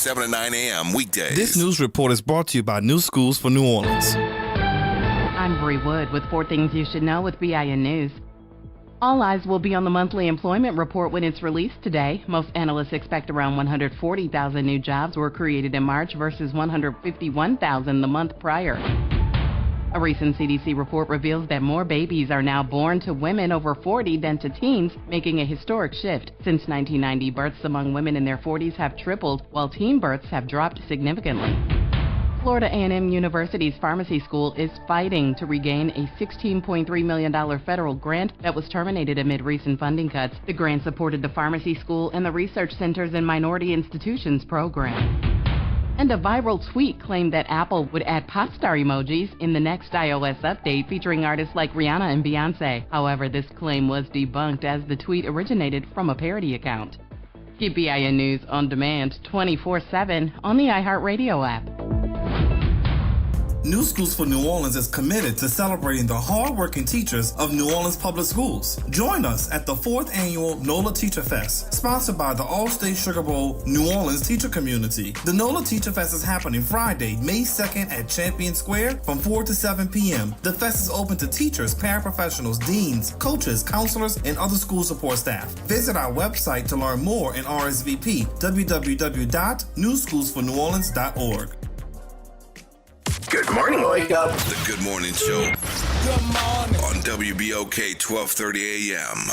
7 to 9 a.m. weekdays. This news report is brought to you by New Schools for New Orleans. I'm Bree Wood with 4 things you should know with BIN News. All eyes will be on the monthly employment report when it's released today. Most analysts expect around 140,000 new jobs were created in March versus 151,000 the month prior. A recent CDC report reveals that more babies are now born to women over 40 than to teens, making a historic shift. Since 1990, births among women in their 40s have tripled, while teen births have dropped significantly. Florida A&M University's pharmacy school is fighting to regain a $16.3 million federal grant that was terminated amid recent funding cuts. The grant supported the pharmacy school and the Research Centers and Minority Institutions program. And a viral tweet claimed that Apple would add pop star emojis in the next iOS update featuring artists like Rihanna and Beyonce. However, this claim was debunked as the tweet originated from a parody account. Get BIN News on demand 24/7 on the iHeartRadio app. New Schools for New Orleans is committed to celebrating the hardworking teachers of New Orleans Public Schools. Join us at the 4th annual NOLA Teacher Fest, sponsored by the All-State Sugar Bowl New Orleans teacher community. The NOLA Teacher Fest is happening Friday, May 2nd at Champion Square from 4 to 7 p.m. The fest is open to teachers, paraprofessionals, deans, coaches, counselors, and other school support staff. Visit our website to learn more and RSVP, www.newschoolsforneworleans.org. Good morning. Wake up. The Good Morning Show. Good morning. On WBOK 1230 a.m.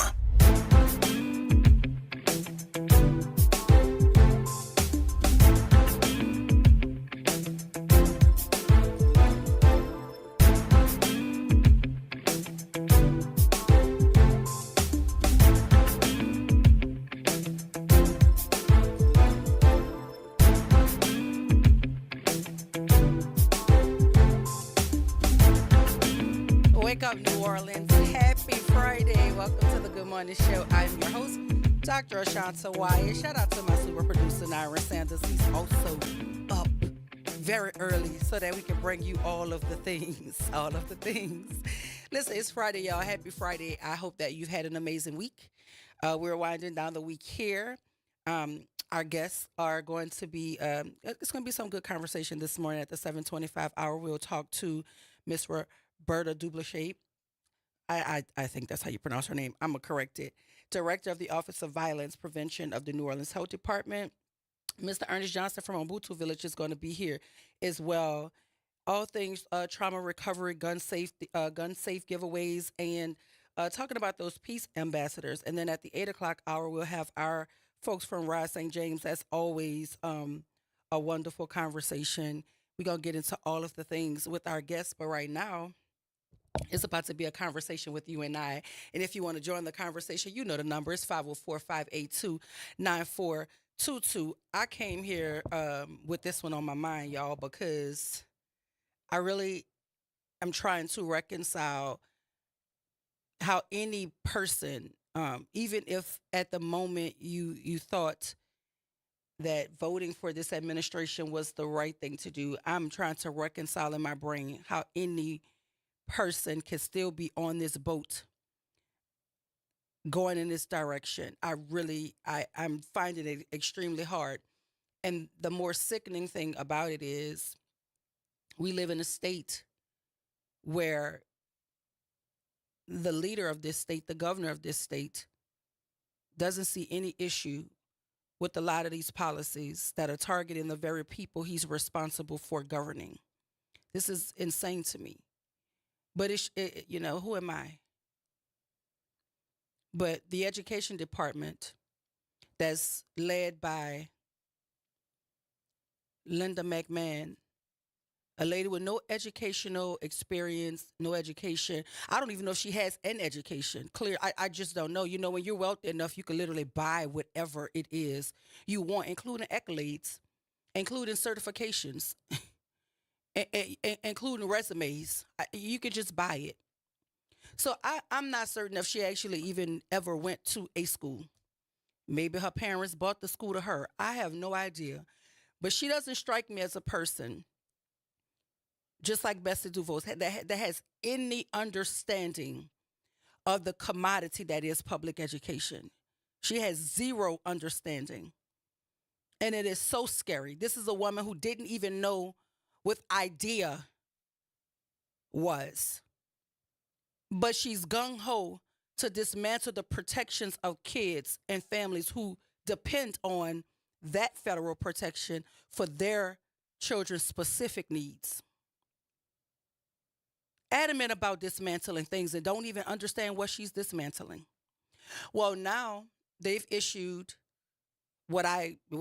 Wake up, New Orleans. Happy Friday. Welcome to the Good Morning Show. I'm your host, Dr. Ashanta Wyatt. Shout out to my super producer, Naira Sanders. He's also up very early so that we can bring you all of the things. Listen, it's Friday, y'all. Happy Friday. I hope that you've had an amazing week. We're winding down the week here. Our guests are going to be, it's going to be some good conversation this morning at the 7:25 hour. We'll talk to Miss Roberta Dublachet. I think that's how you pronounce her name. I'm going to correct it. Director of the Office of Violence Prevention of the New Orleans Health Department. Mr. Ernest Johnson from Obutu Village is going to be here as well. All things trauma recovery, gun safe giveaways, and talking about those peace ambassadors. And then at the 8 o'clock hour, we'll have our folks from Rise St. James. That's always a wonderful conversation. We're going to get into all of the things with our guests. But right now, it's about to be a conversation with you and I. And if you want to join the conversation, you know the number is 504-582-9422. I came here with this one on my mind, y'all, because I really am trying to reconcile how any person, even if at the moment you thought that voting for this administration was the right thing to do, I'm trying to reconcile in my brain how any person can still be on this boat going in this direction. I'm finding it extremely hard. And the more sickening thing about it is we live in a state where the leader of this state, the governor of this state, doesn't see any issue with a lot of these policies that are targeting the very people he's responsible for governing. This is insane to me. But, who am I? But the education department that's led by Linda McMahon, a lady with no educational experience, no education. I don't even know if she has an education. Clear, I just don't know. You know, when you're wealthy enough, you can literally buy whatever it is you want, including accolades, including certifications, including resumes. You could just buy it. So I'm not certain if she actually even ever went to a school. Maybe her parents bought the school to her. I have no idea. But she doesn't strike me as a person, just like Bessie DuVos, that has any understanding of the commodity that is public education. She has zero understanding. And it is so scary. This is a woman who didn't even know what IDEA was. But she's gung-ho to dismantle the protections of kids and families who depend on that federal protection for their children's specific needs. Adamant about dismantling things and don't even understand what she's dismantling. Well, now they've issued what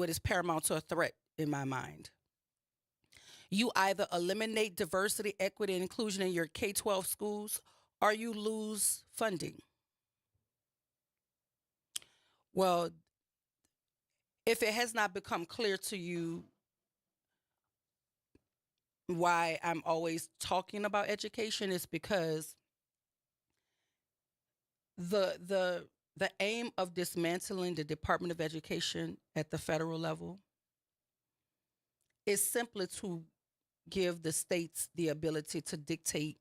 is paramount to a threat in my mind. You either eliminate diversity, equity, and inclusion in your K-12 schools, or you lose funding. Well, if it has not become clear to you why I'm always talking about education, is because the aim of dismantling the Department of Education at the federal level is simply to give the states the ability to dictate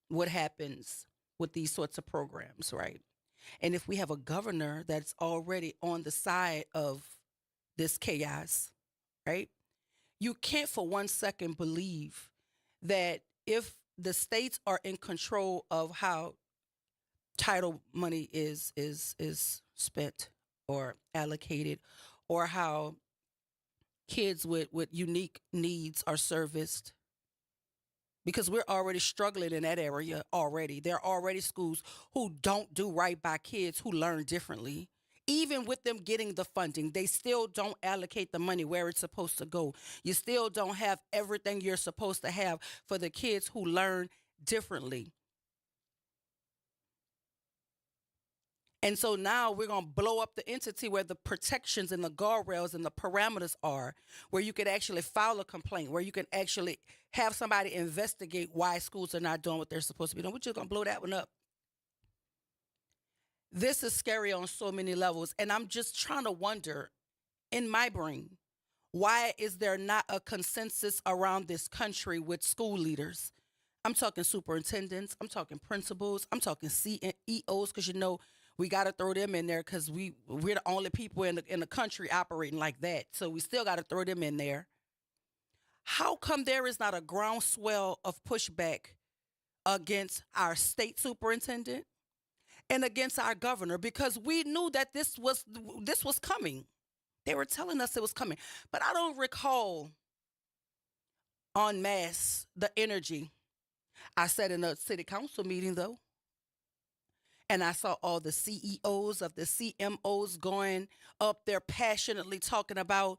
what happens with these sorts of programs, right? And if we have a governor that's already on the side of this chaos, right? You can't for 1 second believe that if the states are in control of how title money is spent or allocated, or how kids with unique needs are serviced, because we're already struggling in that area already. There are already schools who don't do right by kids who learn differently. Even with them getting the funding, they still don't allocate the money where it's supposed to go. You still don't have everything you're supposed to have for the kids who learn differently. And so now we're going to blow up the entity where the protections and the guardrails and the parameters are, where you could actually file a complaint, where you can actually have somebody investigate why schools are not doing what they're supposed to be doing. We're just going to blow that one up. This is scary on so many levels. And I'm just trying to wonder in my brain, why is there not a consensus around this country with school leaders? I'm talking superintendents. I'm talking principals. I'm talking CEOs, because, you know, we got to throw them in there because we're the only people in the country operating like that. So we still got to throw them in there. How come there is not a groundswell of pushback against our state superintendent and against our governor? Because we knew that this was coming. They were telling us it was coming. But I don't recall en masse the energy I said in a city council meeting, though. And I saw all the CEOs of the CMOs going up there passionately talking about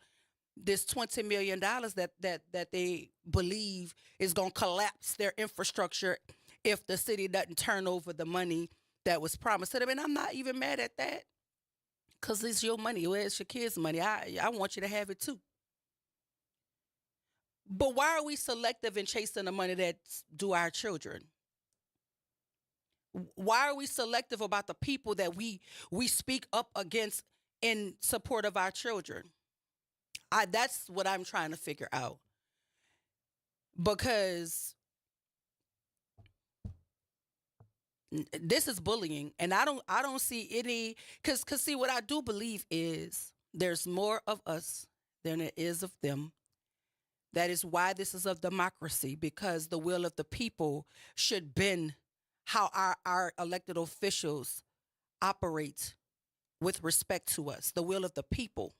this $20 million that they believe is going to collapse their infrastructure if the city doesn't turn over the money that was promised to them. And I'm not even mad at that, because it's your money. Well, it's your kids' money. I want you to have it too. But why are we selective in chasing the money that's due our children? Why are we selective about the people that we speak up against in support of our children? That's what I'm trying to figure out. Because this is bullying, and I don't see any, because see, what I do believe is there's more of us than there is of them. That is why this is a democracy, because the will of the people should bend how our elected officials operate with respect to us, the will of the people.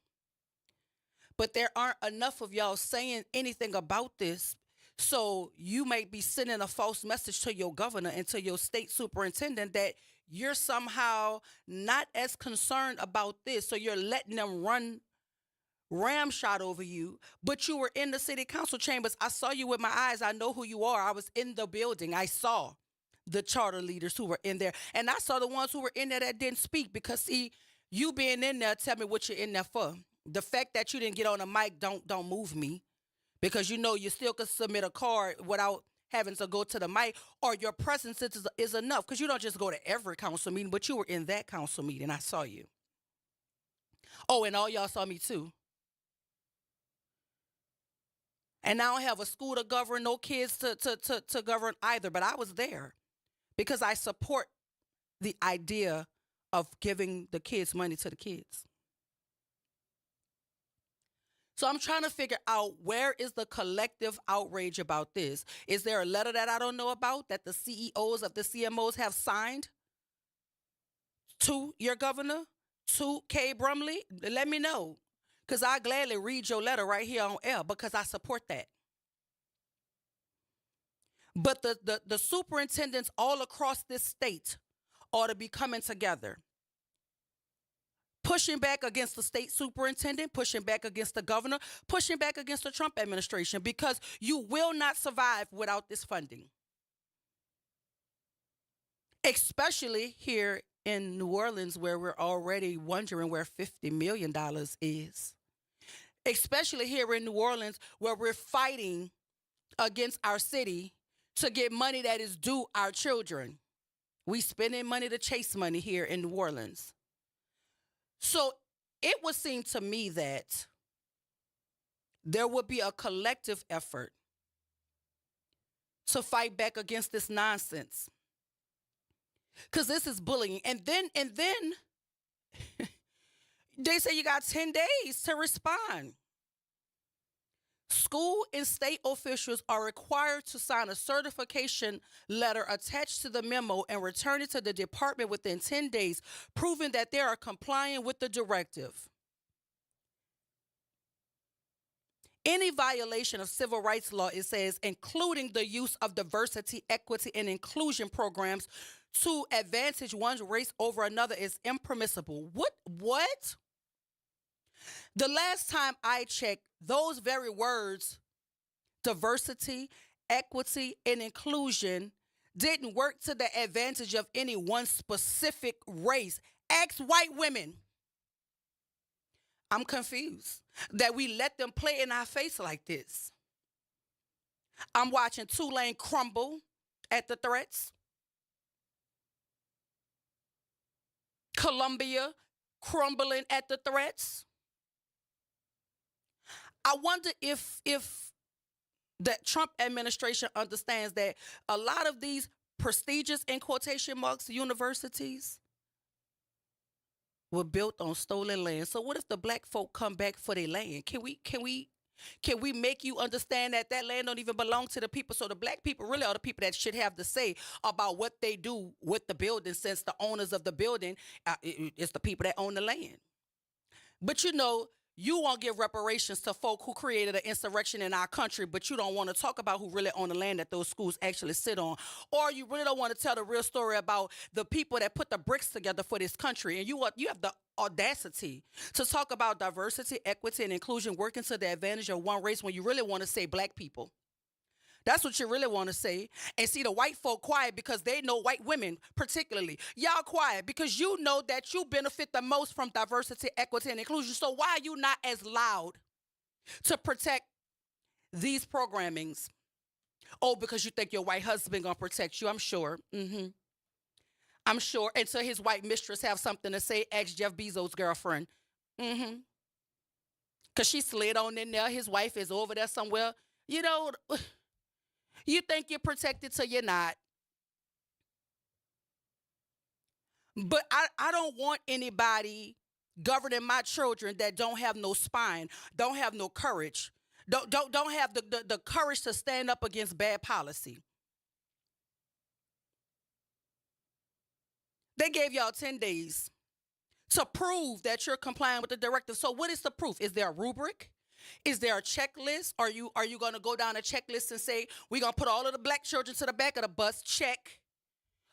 But there aren't enough of y'all saying anything about this. So you may be sending a false message to your governor and to your state superintendent that you're somehow not as concerned about this. So you're letting them run ramshot over you, but you were in the city council chambers. I saw you with my eyes. I know who you are. I was in the building. I saw the charter leaders who were in there. And I saw the ones who were in there that didn't speak, because see, you being in there, tell me what you're in there for. The fact that you didn't get on a mic don't move me, because you know you still could submit a card without having to go to the mic, or your presence is enough, because you don't just go to every council meeting, but you were in that council meeting. I saw you. Oh, and all y'all saw me too. And I don't have a school to govern, no kids to govern either, but I was there because I support the idea of giving the kids money to the kids. So I'm trying to figure out, where is the collective outrage about this? Is there a letter that I don't know about that the CEOs of the CMOs have signed to your governor, to Kay Brumley? Let me know, because I gladly read your letter right here on air, because I support that. But the superintendents all across this state ought to be coming together, pushing back against the state superintendent, pushing back against the governor, pushing back against the Trump administration, because you will not survive without this funding. Especially here in New Orleans, where we're already wondering where $50 million is. Especially here in New Orleans, where we're fighting against our city to get money that is due our children. We spending money to chase money here in New Orleans. So it would seem to me that there would be a collective effort to fight back against this nonsense. Because this is bullying. And then they say you got 10 days to respond. School and state officials are required to sign a certification letter attached to the memo and return it to the department within 10 days, proving that they are complying with the directive. Any violation of civil rights law, it says, including the use of diversity, equity, and inclusion programs to advantage one race over another, is impermissible. What? The last time I checked, those very words, diversity, equity, and inclusion, didn't work to the advantage of any one specific race. Ask white women. I'm confused that we let them play in our face like this. I'm watching Tulane crumble at the threats. Columbia crumbling at the threats. I wonder if the Trump administration understands that a lot of these prestigious, in quotation marks, universities were built on stolen land. So what if the black folk come back for their land? Can we make you understand that that land don't even belong to the people? So the black people really are the people that should have the say about what they do with the building, since the owners of the building is the people that own the land. But you won't give reparations to folk who created an insurrection in our country, but you don't want to talk about who really own the land that those schools actually sit on. Or you really don't want to tell the real story about the people that put the bricks together for this country. And you have the audacity to talk about diversity, equity, and inclusion working to the advantage of one race when you really want to say black people. That's what you really want to say. And see the white folk quiet because they know white women particularly. Y'all quiet because you know that you benefit the most from diversity, equity, and inclusion. So why are you not as loud to protect these programmings? Oh, because you think your white husband gonna protect you. I'm sure. I'm sure. Until his white mistress have something to say, ask Jeff Bezos' girlfriend. Because she slid on in there. His wife is over there somewhere. You think you're protected till you're not. But I don't want anybody governing my children that don't have no spine, don't have no courage, don't have the courage to stand up against bad policy. They gave y'all 10 days to prove that you're complying with the directive. So what is the proof? Is there a rubric? Is there a checklist? Are you going to go down a checklist and say, we're going to put all of the black children to the back of the bus? Check.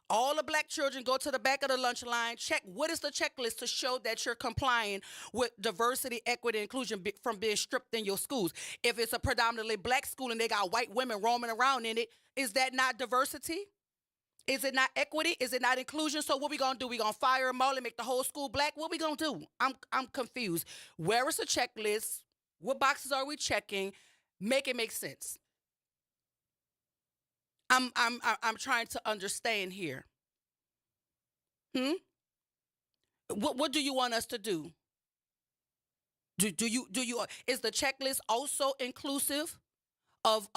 All the black children go to the back of the lunch line. Check. What is the checklist to show that you're complying with diversity, equity, and inclusion from being stripped in your schools? If it's a predominantly black school and they got white women roaming around in it, is that not diversity? Is it not equity? Is it not inclusion? So what we going to do? We going to fire them all and make the whole school black? What we going to do? I'm confused. Where is the checklist? What boxes are we checking? Make it make sense. I'm trying to understand here. What do you want us to do? Do you is the checklist also inclusive of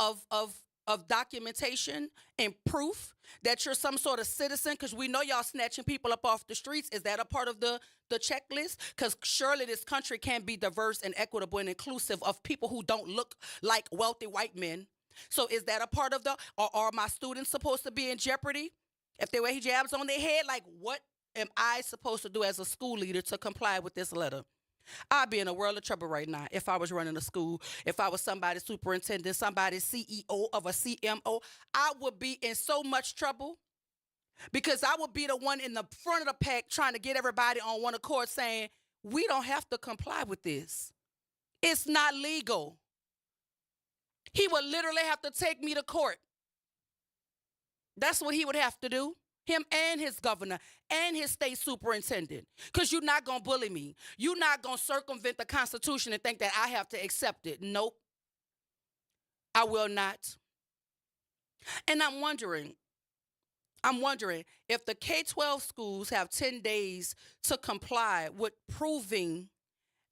of documentation and proof that you're some sort of citizen? Because we know y'all snatching people up off the streets. Is that a part of the checklist? Because surely this country can be diverse and equitable and inclusive of people who don't look like wealthy white men. So is that a part of or are my students supposed to be in jeopardy if they wear hijabs on their head? Like, what am I supposed to do as a school leader to comply with this letter? I'd be in a world of trouble right now if I was running a school, if I was somebody's superintendent, somebody's CEO of a CMO. I would be in so much trouble because I would be the one in the front of the pack trying to get everybody on one accord saying, we don't have to comply with this. It's not legal. He would literally have to take me to court. That's what he would have to do. Him and his governor and his state superintendent. Because you're not going to bully me. You're not going to circumvent the Constitution and think that I have to accept it. Nope. I will not. And I'm wondering if the K-12 schools have 10 days to comply with proving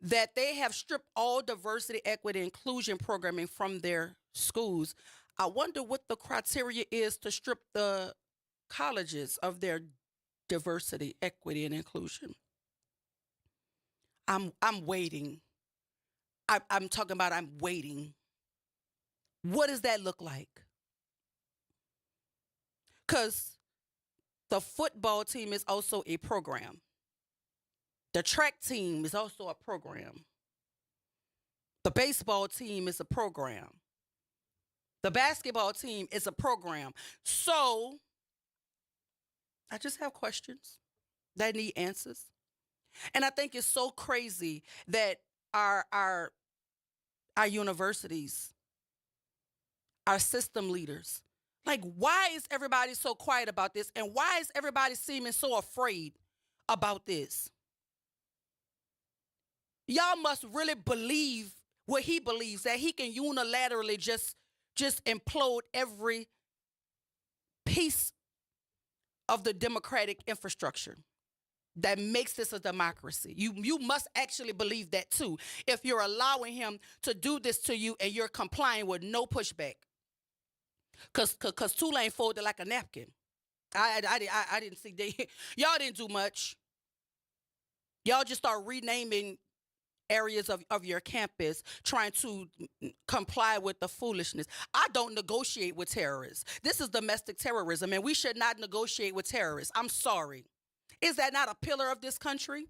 that they have stripped all diversity, equity, inclusion programming from their schools. I wonder what the criteria is to strip the colleges of their diversity, equity, and inclusion. I'm waiting. I'm talking about I'm waiting. What does that look like? Because the football team is also a program. The track team is also a program. The baseball team is a program. The basketball team is a program. So I just have questions that need answers. And I think it's so crazy that our universities, our system leaders, like, why is everybody so quiet about this? And why is everybody seeming so afraid about this? Y'all must really believe what he believes, that he can unilaterally just implode every piece of the democratic infrastructure that makes this a democracy. You must actually believe that too, if you're allowing him to do this to you and you're complying with no pushback. Cause Tulane folded like a napkin. I didn't see y'all didn't do much. Y'all just start renaming areas of your campus, trying to comply with the foolishness. I don't negotiate with terrorists. This is domestic terrorism, and we should not negotiate with terrorists. I'm sorry. Is that not a pillar of this country?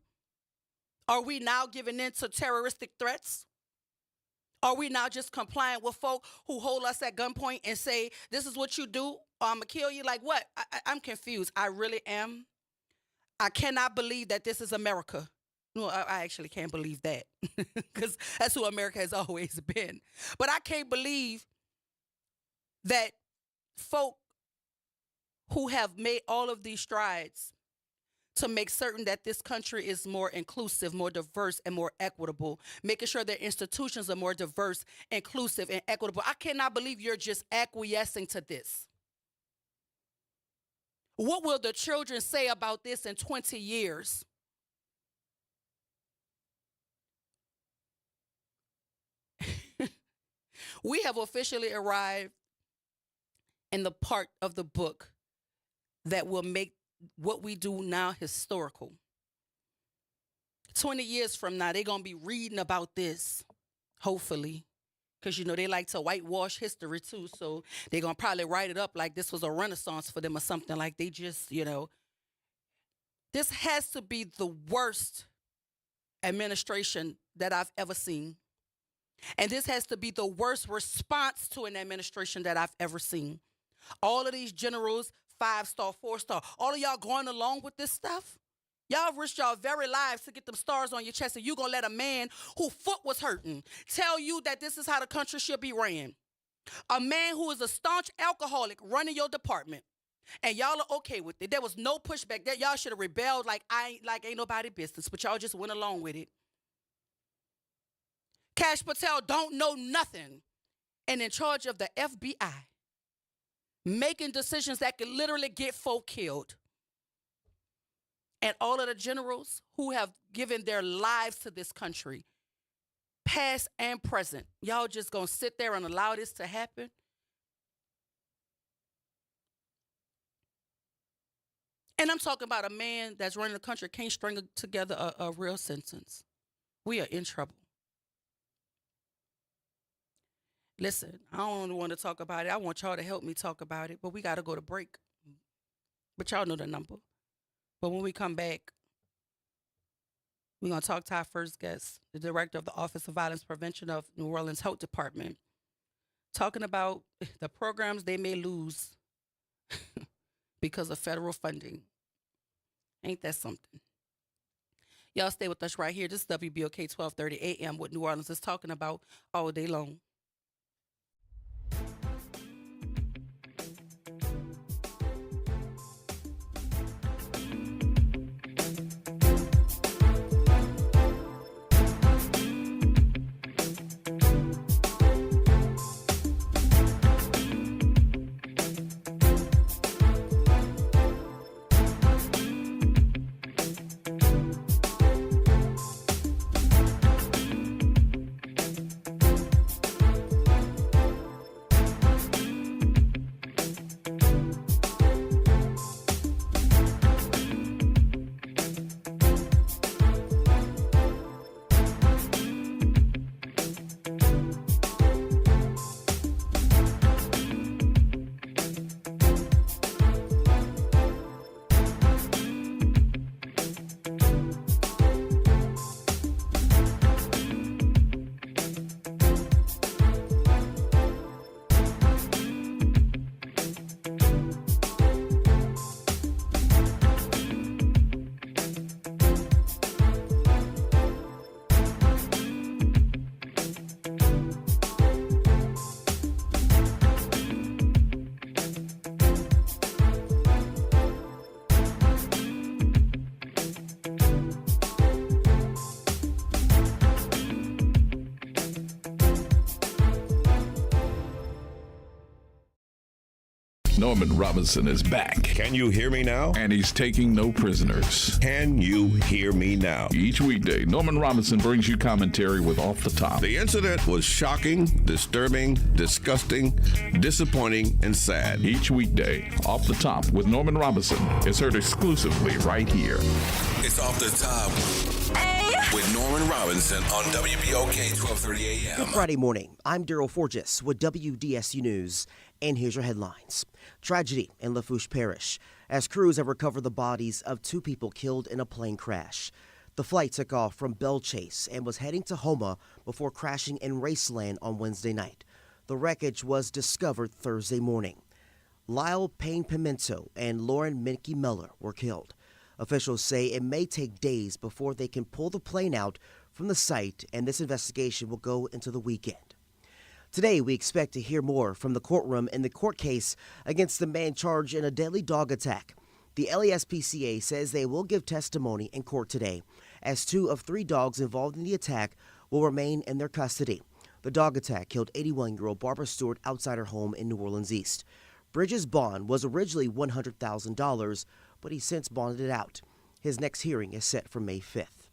Are we now giving in to terroristic threats? Are we now just complying with folk who hold us at gunpoint and say, this is what you do, or I'm going to kill you? Like what? I'm confused. I really am. I cannot believe that this is America. No, I actually can't believe that because that's who America has always been. But I can't believe that folk who have made all of these strides to make certain that this country is more inclusive, more diverse, and more equitable, making sure their institutions are more diverse, inclusive, and equitable. I cannot believe you're just acquiescing to this. What will the children say about this in 20 years? We have officially arrived in the part of the book that will make what we do now historical. 20 years from now, they're going to be reading about this, hopefully, because, they like to whitewash history, too. So they're going to probably write it up like this was a renaissance for them or something, like they just, This has to be the worst administration that I've ever seen. And this has to be the worst response to an administration that I've ever seen. All of these generals, 5-star, 4-star, all of y'all going along with this stuff? Y'all risked y'all very lives to get them stars on your chest, and you going to let a man whose foot was hurting tell you that this is how the country should be ran. A man who is a staunch alcoholic running your department, and y'all are okay with it. There was no pushback. That y'all should have rebelled like ain't nobody business, but y'all just went along with it. Kash Patel don't know nothing and in charge of the FBI, making decisions that could literally get folk killed. And all of the generals who have given their lives to this country, past and present, y'all just gonna sit there and allow this to happen? And I'm talking about a man that's running the country can't string together a real sentence. We are in trouble. Listen, I don't want to talk about it. I want y'all to help me talk about it, but we got to go to break. But y'all know the number. But when we come back, we're going to talk to our first guest, the director of the Office of Violence Prevention of New Orleans Health Department, talking about the programs they may lose because of federal funding. Ain't that something? Y'all stay with us right here. This is WBOK 1230 AM, what New Orleans is talking about all day long. Norman Robinson is back. Can you hear me now? And he's taking no prisoners. Can you hear me now? Each weekday, Norman Robinson brings you commentary with Off the Top. The incident was shocking, disturbing, disgusting, disappointing, and sad. Each weekday, Off the Top with Norman Robinson is heard exclusively right here. It's Off the Top with Norman Robinson on WBOK 1230 AM. Good Friday morning. I'm Daryl Forges with WDSU News, and here's your headlines. Tragedy in Lafourche Parish as crews have recovered the bodies of 2 people killed in a plane crash. The flight took off from Belle Chase and was heading to Houma before crashing in Raceland on Wednesday night. The wreckage was discovered Thursday morning. Lyle Payne-Pimento and Lauren Minke Miller were killed. Officials say it may take days before they can pull the plane out from the site, and this investigation will go into the weekend. Today, we expect to hear more from the courtroom in the court case against the man charged in a deadly dog attack. The LASPCA says they will give testimony in court today, as 2 of 3 dogs involved in the attack will remain in their custody. The dog attack killed 81-year-old Barbara Stewart outside her home in New Orleans East. Bridges' bond was originally $100,000, but he's since bonded it out. His next hearing is set for May 5th.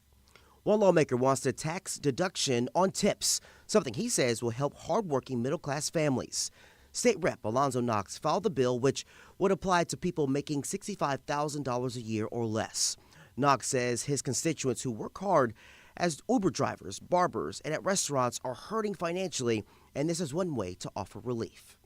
One lawmaker wants a tax deduction on tips, something he says will help hardworking middle-class families. State Rep Alonzo Knox filed the bill, which would apply to people making $65,000 a year or less. Knox says his constituents who work hard as Uber drivers, barbers, and at restaurants are hurting financially, and this is one way to offer relief.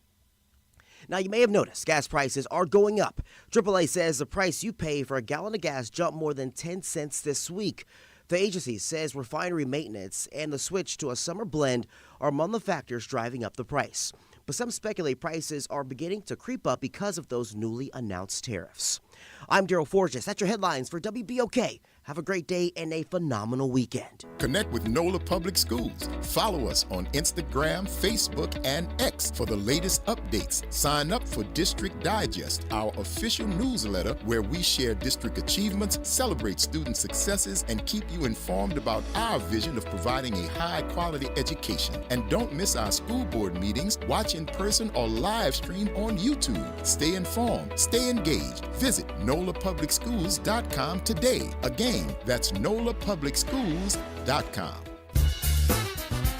Now, you may have noticed gas prices are going up. AAA says the price you pay for a gallon of gas jumped more than 10 cents this week. The agency says refinery maintenance and the switch to a summer blend are among the factors driving up the price. But some speculate prices are beginning to creep up because of those newly announced tariffs. I'm Daryl Forges. That's your headlines for WBOK. Have a great day and a phenomenal weekend. Connect with NOLA Public Schools. Follow us on Instagram, Facebook, and X for the latest updates. Sign up for District Digest, our official newsletter where we share district achievements, celebrate student successes, and keep you informed about our vision of providing a high-quality education. And don't miss our school board meetings. Watch in person or live stream on YouTube. Stay informed. Stay engaged. Visit NOLAPublicSchools.com today. Again, that's NOLAPublicSchools.com.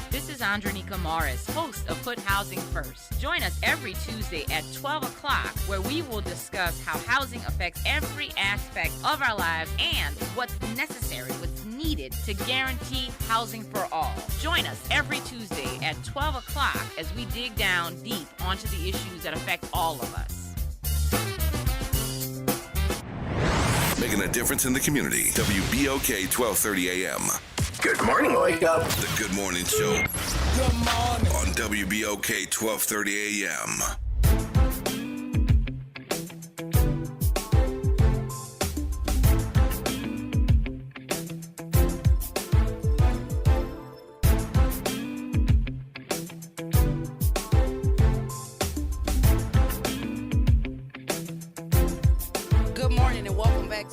This is Sandronica Morris, host of Put Housing First. Join us every Tuesday at 12 o'clock, where we will discuss how housing affects every aspect of our lives and what's necessary, what's needed to guarantee housing for all. Join us every Tuesday at 12 o'clock as we dig down deep onto the issues that affect all of us. Making a difference in the community. WBOK 1230 AM. Good morning, wake up. The Good Morning Show. Good morning. On WBOK 1230 AM.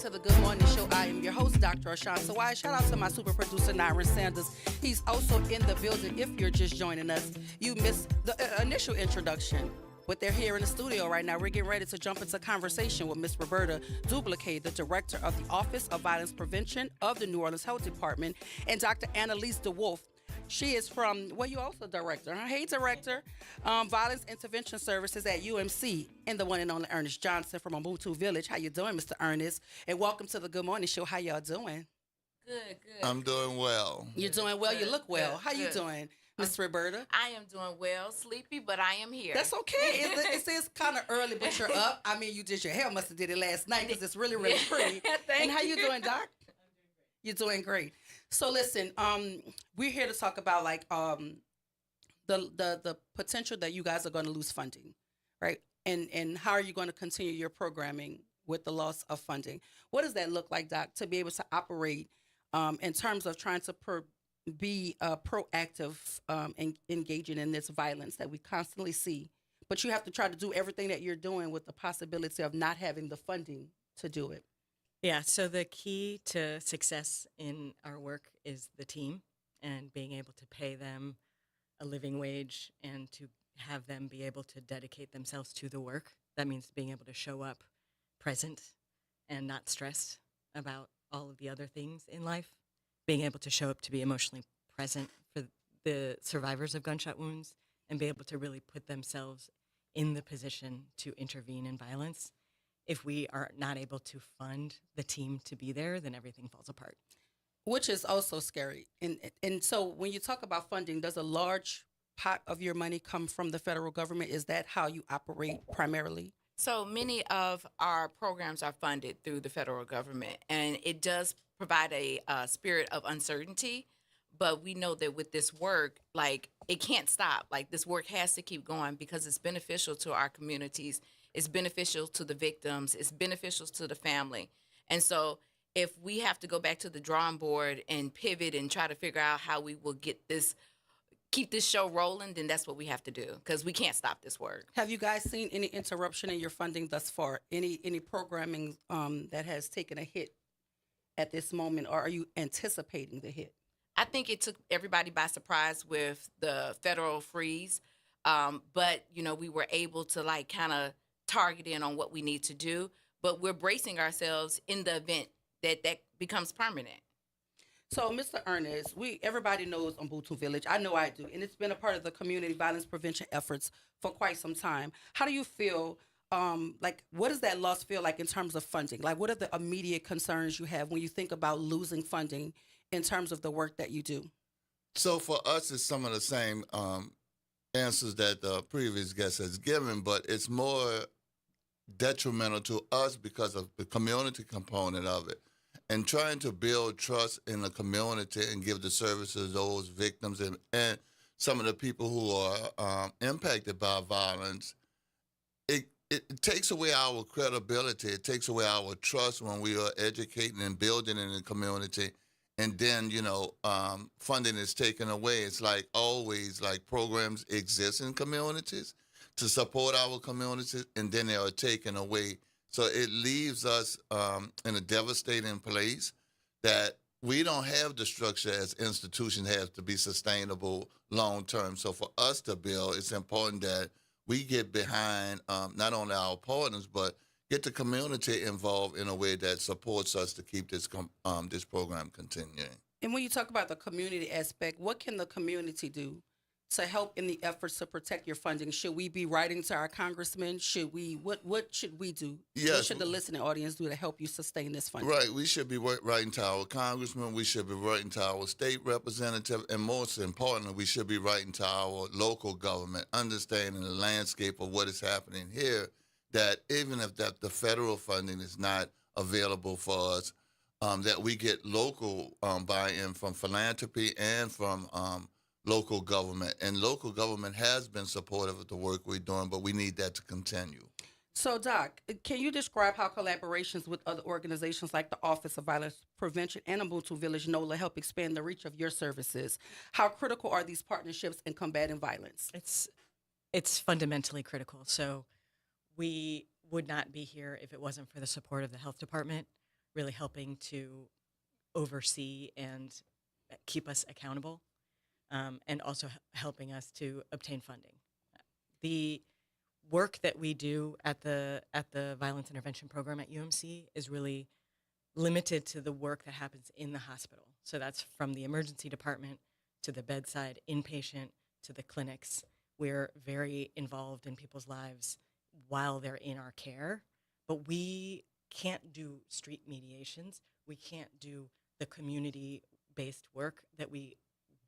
To the Good Morning Show. I am your host, Dr. Ashanta Wise. Shout out to my super producer, Nyron Sanders. He's also in the building. If you're just joining us, you missed the initial introduction. But they're here in the studio right now. We're getting ready to jump into conversation with Miss Roberta Dublique, the director of the Office of Violence Prevention of the New Orleans Health Department, and Dr. Annalise DeWolf. She is from, well, you also director. Huh? Hey, director, Violence Intervention Services at UMC, and the one and only Ernest Johnson from Ubuntu Village. How you doing, Mr. Ernest? And welcome to the Good Morning Show. How y'all doing? Good. I'm doing well. You're doing well. You look well. How you good. doing, Miss Roberta? I am doing well. Sleepy, but I am here. That's okay. It is kind of early, but you're up. I mean, you did your hair. Must have did it last night because it's really, really pretty. And how you doing, Doc? You're doing great. So listen, we're here to talk about like the potential that you guys are going to lose funding, right? And how are you going to continue your programming with the loss of funding? What does that look like, Doc, to be able to operate in terms of trying to be proactive and engaging in this violence that we constantly see? But you have to try to do everything that you're doing with the possibility of not having the funding to do it. Yeah, so the key to success in our work is the team and being able to pay them a living wage and to have them be able to dedicate themselves to the work. That means being able to show up present and not stressed about all of the other things in life. Being able to show up to be emotionally present for the survivors of gunshot wounds and be able to really put themselves in the position to intervene in violence. If we are not able to fund the team to be there, then everything falls apart. Which is also scary. And so when you talk about funding, does a large pot of your money come from the federal government? Is that how you operate primarily? So many of our programs are funded through the federal government, and it does provide a spirit of uncertainty. But we know that with this work, like, it can't stop. Like, this work has to keep going because it's beneficial to our communities. It's beneficial to the victims. It's beneficial to the family. And so if we have to go back to the drawing board and pivot and try to figure out how we will keep this show rolling, then that's what we have to do because we can't stop this work. Have you guys seen any interruption in your funding thus far? Any programming that has taken a hit at this moment, or are you anticipating the hit? I think it took everybody by surprise with the federal freeze. But, we were able to kind of target in on what we need to do, but we're bracing ourselves in the event that becomes permanent. So, Mr. Ernest, everybody knows Ubuntu Village. I know I do, and it's been a part of the community violence prevention efforts for quite some time. How do you feel? What does that loss feel like in terms of funding? Like, what are the immediate concerns you have when you think about losing funding in terms of the work that you do? So for us, it's some of the same answers that the previous guest has given, but it's more detrimental to us because of the community component of it. And trying to build trust in the community and give the services to those victims and some of the people who are impacted by violence, it takes away our credibility. It takes away our trust when we are educating and building in the community. And then, funding is taken away. It's like always, programs exist in communities to support our communities, and then they are taken away. So it leaves us in a devastating place that we don't have the structure as institutions have to be sustainable long term. So for us to build, it's important that we get behind not only our partners, but get the community involved in a way that supports us to keep this program continuing. And when you talk about the community aspect, what can the community do to help in the efforts to protect your funding? Should we be writing to our congressman? Should we? What should we do? Yes. What should the listening audience do to help you sustain this funding? Right. We should be writing to our congressman. We should be writing to our state representative. And most importantly, we should be writing to our local government, understanding the landscape of what is happening here, that even if the federal funding is not available for us, that we get local buy-in from philanthropy and from local government. And local government has been supportive of the work we're doing, but we need that to continue. So, Doc, can you describe how collaborations with other organizations like the Office of Violence Prevention and Ubuntu Village NOLA help expand the reach of your services? How critical are these partnerships in combating violence? It's fundamentally critical. So we would not be here if it wasn't for the support of the health department, really helping to oversee and keep us accountable, and also helping us to obtain funding. The work that we do at the Violence Intervention Program at UMC is really limited to the work that happens in the hospital. So that's from the emergency department to the bedside inpatient to the clinics. We're very involved in people's lives while they're in our care, but we can't do street mediations. We can't do the community-based work that we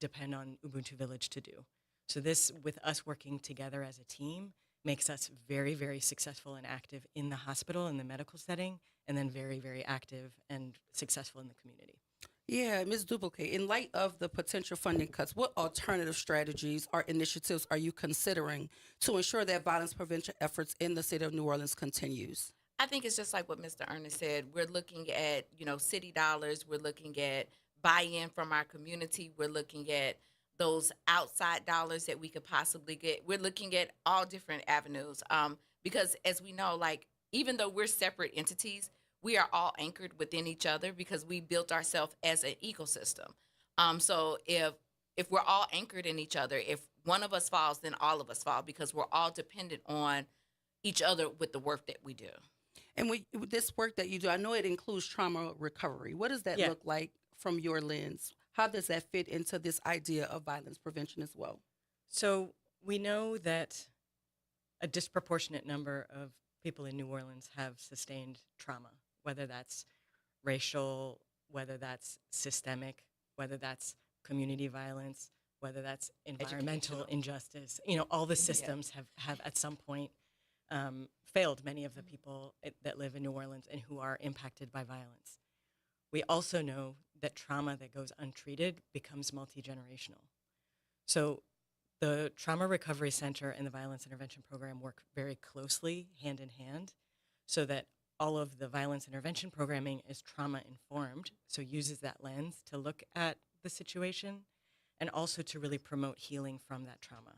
depend on Ubuntu Village to do. So this, with us working together as a team, makes us very, very successful and active in the hospital, in the medical setting, and then very, very active and successful in the community. Yeah, Ms. Duplicate, in light of the potential funding cuts, what alternative strategies or initiatives are you considering to ensure that violence prevention efforts in the city of New Orleans continues? I think it's just like what Mr. Ernest said. We're looking at, city dollars. We're looking at buy-in from our community. We're looking at those outside dollars that we could possibly get. We're looking at all different avenues because, as we know, even though we're separate entities, we are all anchored within each other because we built ourselves as an ecosystem. So if we're all anchored in each other, if one of us falls, then all of us fall because we're all dependent on each other with the work that we do. And with this work that you do, I know it includes trauma recovery. What does that look like from your lens? How does that fit into this idea of violence prevention as well? So we know that a disproportionate number of people in New Orleans have sustained trauma, whether that's racial, whether that's systemic, whether that's community violence, whether that's environmental injustice. All the systems have at some point failed many of the people that live in New Orleans and who are impacted by violence. We also know that trauma that goes untreated becomes multi-generational. So the Trauma Recovery Center and the Violence Intervention Program work very closely, hand in hand, so that all of the violence intervention programming is trauma-informed, so uses that lens to look at the situation and also to really promote healing from that trauma.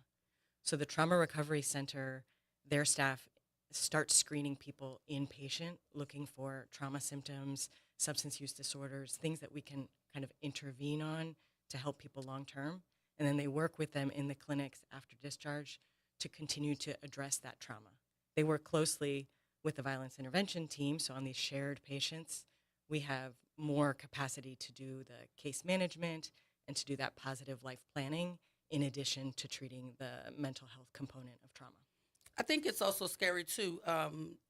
So the Trauma Recovery Center, their staff start screening people inpatient, looking for trauma symptoms, substance use disorders, things that we can kind of intervene on to help people long term. And then they work with them in the clinics after discharge to continue to address that trauma. They work closely with the violence intervention team. So on these shared patients, we have more capacity to do the case management and to do that positive life planning in addition to treating the mental health component of trauma. I think it's also scary too,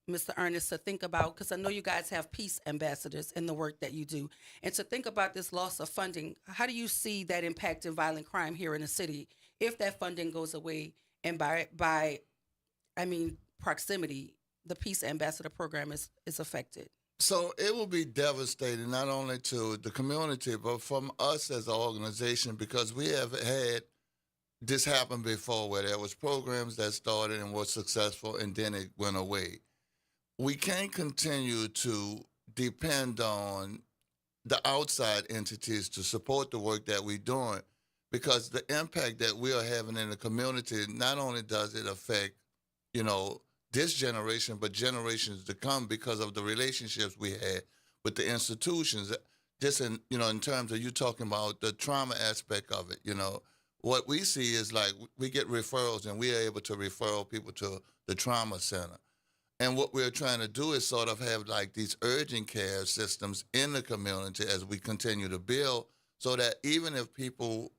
Mr. Ernest, to think about, because I know you guys have peace ambassadors in the work that you do, and to think about this loss of funding. How do you see that impacting violent crime here in the city if that funding goes away? And by proximity, the peace ambassador program is affected. So it will be devastating not only to the community, but from us as an organization, because we have had this happened before where there was programs that started and were successful and then it went away. We can't continue to depend on the outside entities to support the work that we're doing, because the impact that we are having in the community, not only does it affect, this generation, but generations to come because of the relationships we had with the institutions. Just in terms of you talking about the trauma aspect of it, what we see is we get referrals and we are able to refer people to the trauma center. And what we're trying to do is sort of have these urgent care systems in the community as we continue to build, so that even if people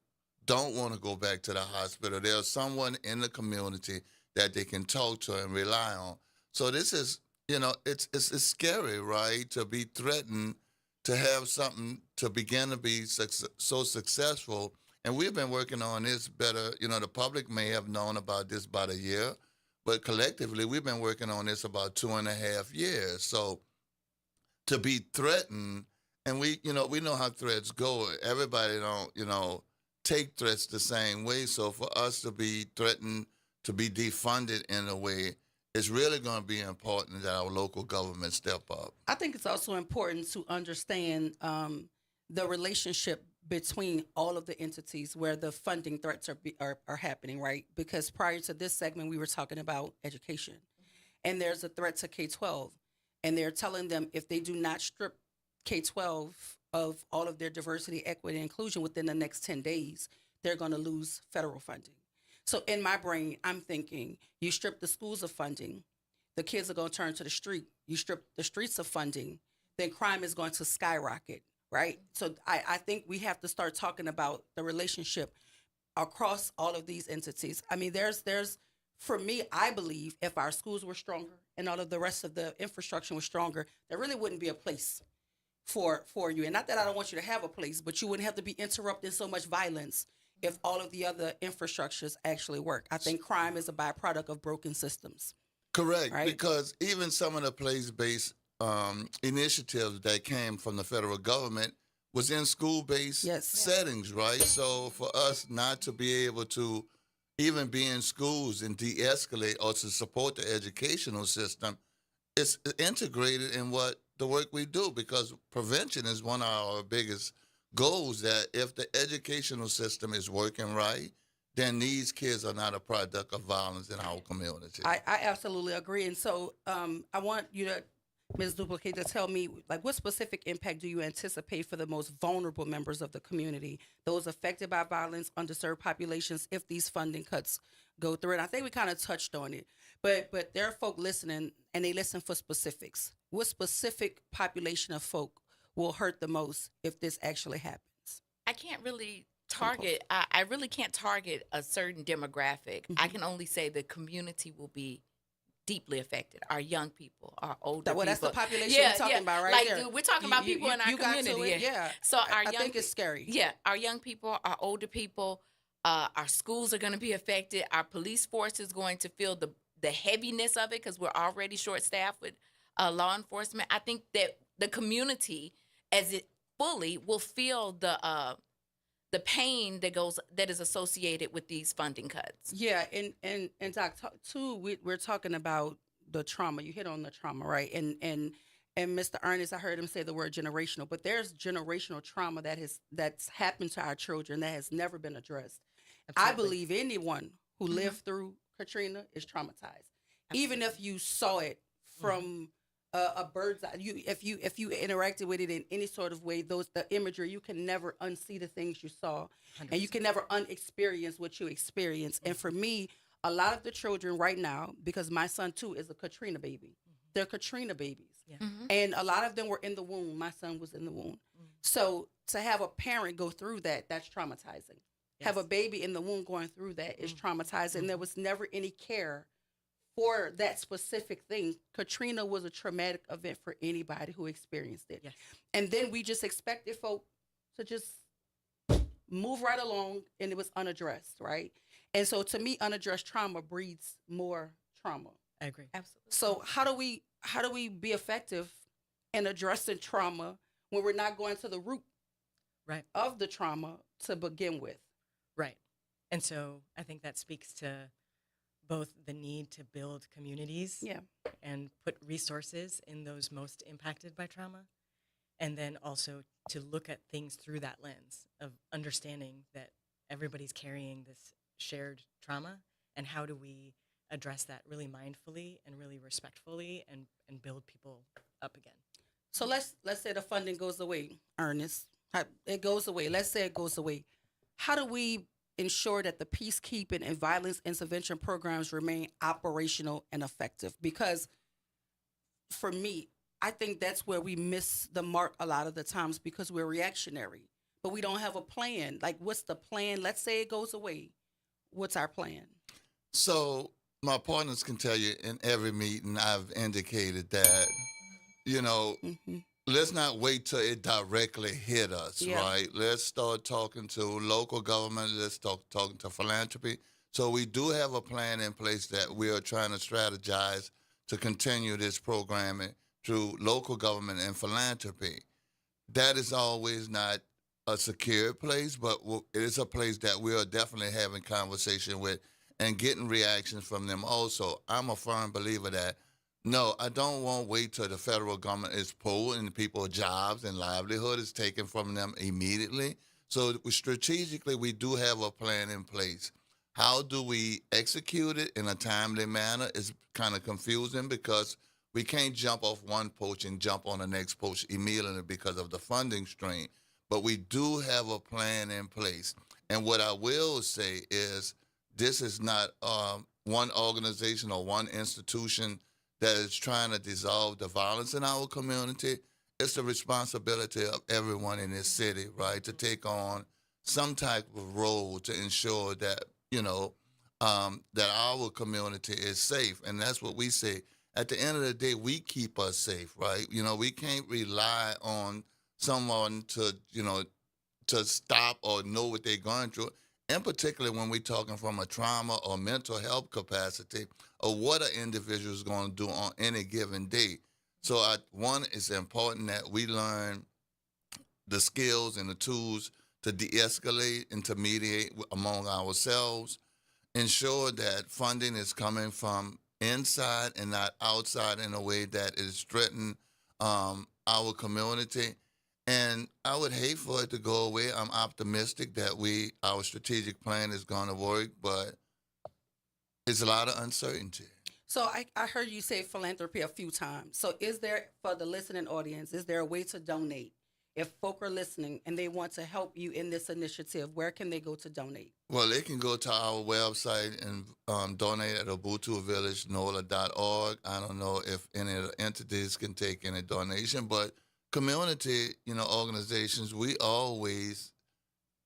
don't want to go back to the hospital, there's someone in the community that they can talk to and rely on. So this is, it's scary, right, to be threatened to have something to begin to be so successful. And we've been working on this better. The public may have known about this about a year, but collectively we've been working on this about 2.5 years. So to be threatened, and we know how threats go. Everybody don't, take threats the same way. So for us to be threatened to be defunded in a way, it's really going to be important that our local government step up. I think it's also important to understand the relationship between all of the entities where the funding threats are happening, right? Because prior to this segment, we were talking about education. And there's a threat to K-12. And they're telling them if they do not strip K-12 of all of their diversity, equity, and inclusion within the next 10 days, they're going to lose federal funding. So in my brain, I'm thinking, you strip the schools of funding, the kids are going to turn to the street. You strip the streets of funding, then crime is going to skyrocket, right? So I think we have to start talking about the relationship across all of these entities. I mean, there's for me, I believe if our schools were stronger and all of the rest of the infrastructure was stronger, there really wouldn't be a place for you. And not that I don't want you to have a place, but you wouldn't have to be interrupting so much violence if all of the other infrastructures actually work. I think crime is a byproduct of broken systems. Correct, right? Because even some of the place-based initiatives that came from the federal government was in school-based settings, right? So for us not to be able to even be in schools and de-escalate or to support the educational system, it's integrated in what the work we do, because prevention is one of our biggest goals, that if the educational system is working right, then these kids are not a product of violence in our community. I absolutely agree. And so I want you to, Ms. Duplicate, to tell me, like, what specific impact do you anticipate for the most vulnerable members of the community, those affected by violence, underserved populations, if these funding cuts go through? And I think we kind of touched on it, but there are folk listening, and they listen for specifics. What specific population of folk will hurt the most if this actually happens? I can't really target, I really can't target a certain demographic. I can only say the community will be deeply affected. Our young people, our older people. Well, that's the population we're talking about right there. We're talking about people in our community. So I think it's scary. Yeah, our young people, our older people, our schools are going to be affected. Our police force is going to feel the heaviness of it because we're already short-staffed with law enforcement. I think that the community, as it fully, will feel the pain that is associated with these funding cuts. Yeah, and Doc, too, we're talking about the trauma. You hit on the trauma, right? And Mr. Ernest, I heard him say the word generational, but there's generational trauma that's happened to our children that has never been addressed. Absolutely. I believe anyone who lived through Katrina is traumatized, even if you saw it from a bird's eye. If you interacted with it in any sort of way, the imagery, you can never unsee the things you saw, 100%. And you can never unexperience what you experienced. And for me, a lot of the children right now, because my son too is a Katrina baby, they're Katrina babies, and a lot of them were in the womb. My son was in the womb, so to have a parent go through that's traumatizing. Have a baby in the womb going through that is traumatizing. There was never any care for that specific thing. Katrina was a traumatic event for anybody who experienced it. Yes. And then we just expected folk to just move right along, and it was unaddressed, right? And so to me, unaddressed trauma breeds more trauma. I agree. Absolutely. So how do we be effective in addressing trauma when we're not going to the root of the trauma to begin with? Right. And so I think that speaks to both the need to build communities and put resources in those most impacted by trauma, and then also to look at things through that lens of understanding that everybody's carrying this shared trauma, and how do we address that really mindfully and really respectfully and build people up again. So let's say the funding goes away, Ernest. It goes away. Let's say it goes away. How do we ensure that the peacekeeping and violence intervention programs remain operational and effective? Because for me, I think that's where we miss the mark a lot of the times, because we're reactionary. but we don't have a plan. Like, what's the plan? Let's say it goes away. What's our plan? So my partners can tell you in every meeting I've indicated that, you know, let's not wait till it directly hit us, right? Let's start talking to local government. Let's talking to philanthropy. So we do have a plan in place that we are trying to strategize to continue this programming through local government and philanthropy. That is always not a secure place, but it is a place that we are definitely having conversation with and getting reactions from them also. I'm a firm believer that, no, I don't want to wait till the federal government is pulled and people jobs and livelihood is taken from them immediately. So strategically, we do have a plan in place. How do we execute it in a timely manner is kind of confusing because we can't jump off one poach and jump on the next poach immediately because of the funding stream. But we do have a plan in place. And what I will say is this is not one organization or one institution that is trying to dissolve the violence in our community. It's the responsibility of everyone in this city, right, to take on some type of role to ensure that, you know, that our community is safe. And that's what we say. At the end of the day, we keep us safe, right? You know, we can't rely on someone to, you know, to stop or know what they're going through. And particularly when we're talking from a trauma or mental health capacity or what an individual is going to do on any given day. So one, it's important that we learn the skills and the tools to de-escalate and to mediate among ourselves, ensure that funding is coming from inside and not outside in a way that is threatening our community. And I would hate for it to go away. I'm optimistic that our strategic plan is going to work, but it's a lot of uncertainty. So I heard you say philanthropy a few times. So is there, for the listening audience, is there a way to donate? If folk are listening and they want to help you in this initiative, where can they go to donate? Well, they can go to our website and donate at ubuntuvillageNOLA.org. I don't know if any of the entities can take any donation, but community, you know, organizations, we always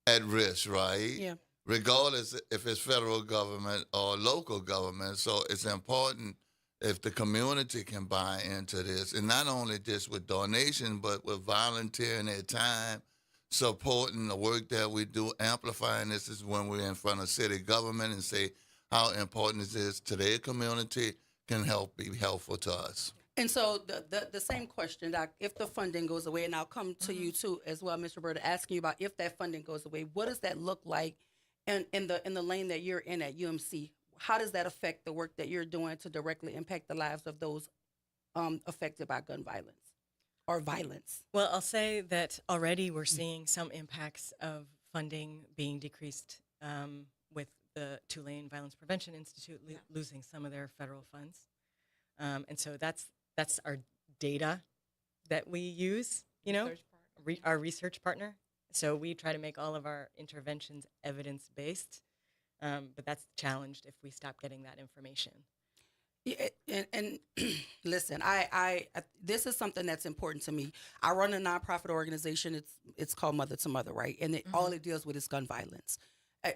at risk, right? Yeah. Regardless if it's federal government or local government. So it's important if the community can buy into this, and not only just with donation, but with volunteering their time, supporting the work that we do, amplifying this is when we're in front of city government and say how important this is to their community can be helpful to us. And so the same question, Doc, if the funding goes away, and I'll come to you too as well, Mr. Roberta, asking you about if that funding goes away, what does that look like in the lane that you're in at UMC? How does that affect the work that you're doing to directly impact the lives of those affected by gun violence or violence? Well, I'll say that already we're seeing some impacts of funding being decreased with the Tulane Violence Prevention Institute losing some of their federal funds. And so that's our data that we use, you know, our research partner. So we try to make all of our interventions evidence-based. But that's challenged if we stop getting that information. Yeah, and listen, I this is something that's important to me. I run a nonprofit organization. It's called Mother to Mother, right? And all it deals with is gun violence.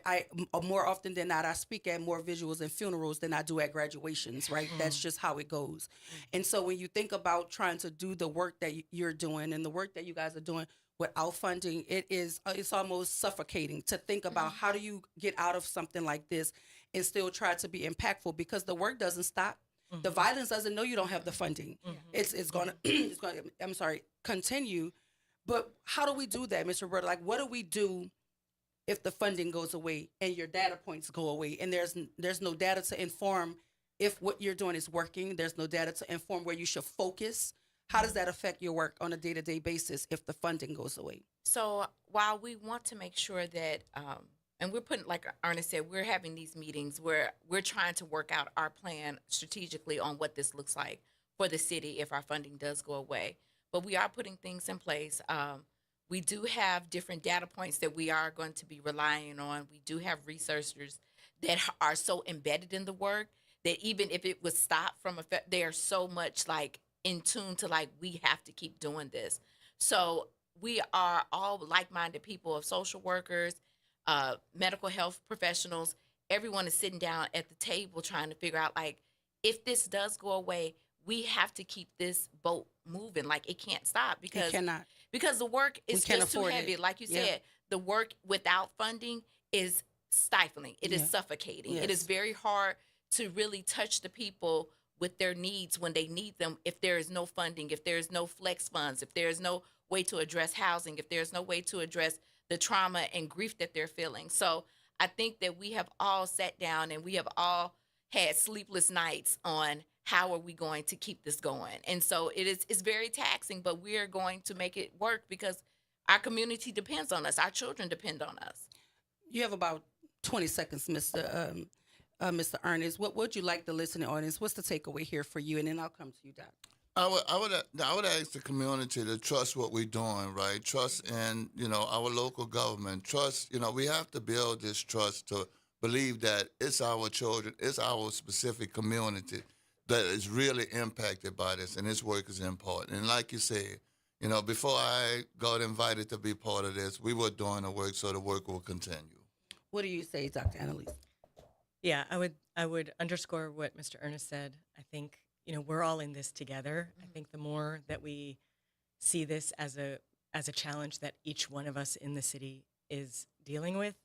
I more often than not, I speak at more visuals and funerals than I do at graduations, right? That's just how it goes. And so when you think about trying to do the work that you're doing and the work that you guys are doing without funding, it's almost suffocating to think about how do you get out of something like this and still try to be impactful, because the work doesn't stop. The violence doesn't know you don't have the funding. It's going to continue. But how do we do that, Mr. Roberta? Like, what do we do if the funding goes away and your data points go away and there's no data to inform if what you're doing is working? There's no data to inform where you should focus. How does that affect your work on a day-to-day basis if the funding goes away? So while we want to make sure that, and we're putting, like Ernest said, we're having these meetings where we're trying to work out our plan strategically on what this looks like for the city if our funding does go away. But we are putting things in place. We do have different data points that we are going to be relying on. We do have researchers that are so embedded in the work that even if it was stopped from they are so much like in tune to like, we have to keep doing this. So we are all like-minded people of social workers, medical health professionals. Everyone is sitting down at the table trying to figure out, like, if this does go away, we have to keep this boat moving. Like, it can't stop because the work is just too heavy. Like you said, the work without funding is stifling. It is suffocating. It is very hard to really touch the people with their needs when they need them if there is no funding, if there is no flex funds, if there is no way to address housing, if there's no way to address the trauma and grief that they're feeling. So I think that we have all sat down and we have all had sleepless nights on how are we going to keep this going. And so it's very taxing, but we are going to make it work because our community depends on us. Our children depend on us. You have about 20 seconds, Mr. Ernest. What would you like the listening audience? What's the takeaway here for you? And then I'll come to you, Doc. I would ask the community to trust what we're doing, right? Trust in, our local government. Trust, we have to build this trust to believe that it's our children, it's our specific community that is really impacted by this, and this work is important. And like you said, before I got invited to be part of this, we were doing the work, so the work will continue. What do you say, Dr. Annalise? Yeah, I would underscore what Mr. Ernest said. I think, we're all in this together. I think the more that we see this as a challenge that each one of us in the city is dealing with,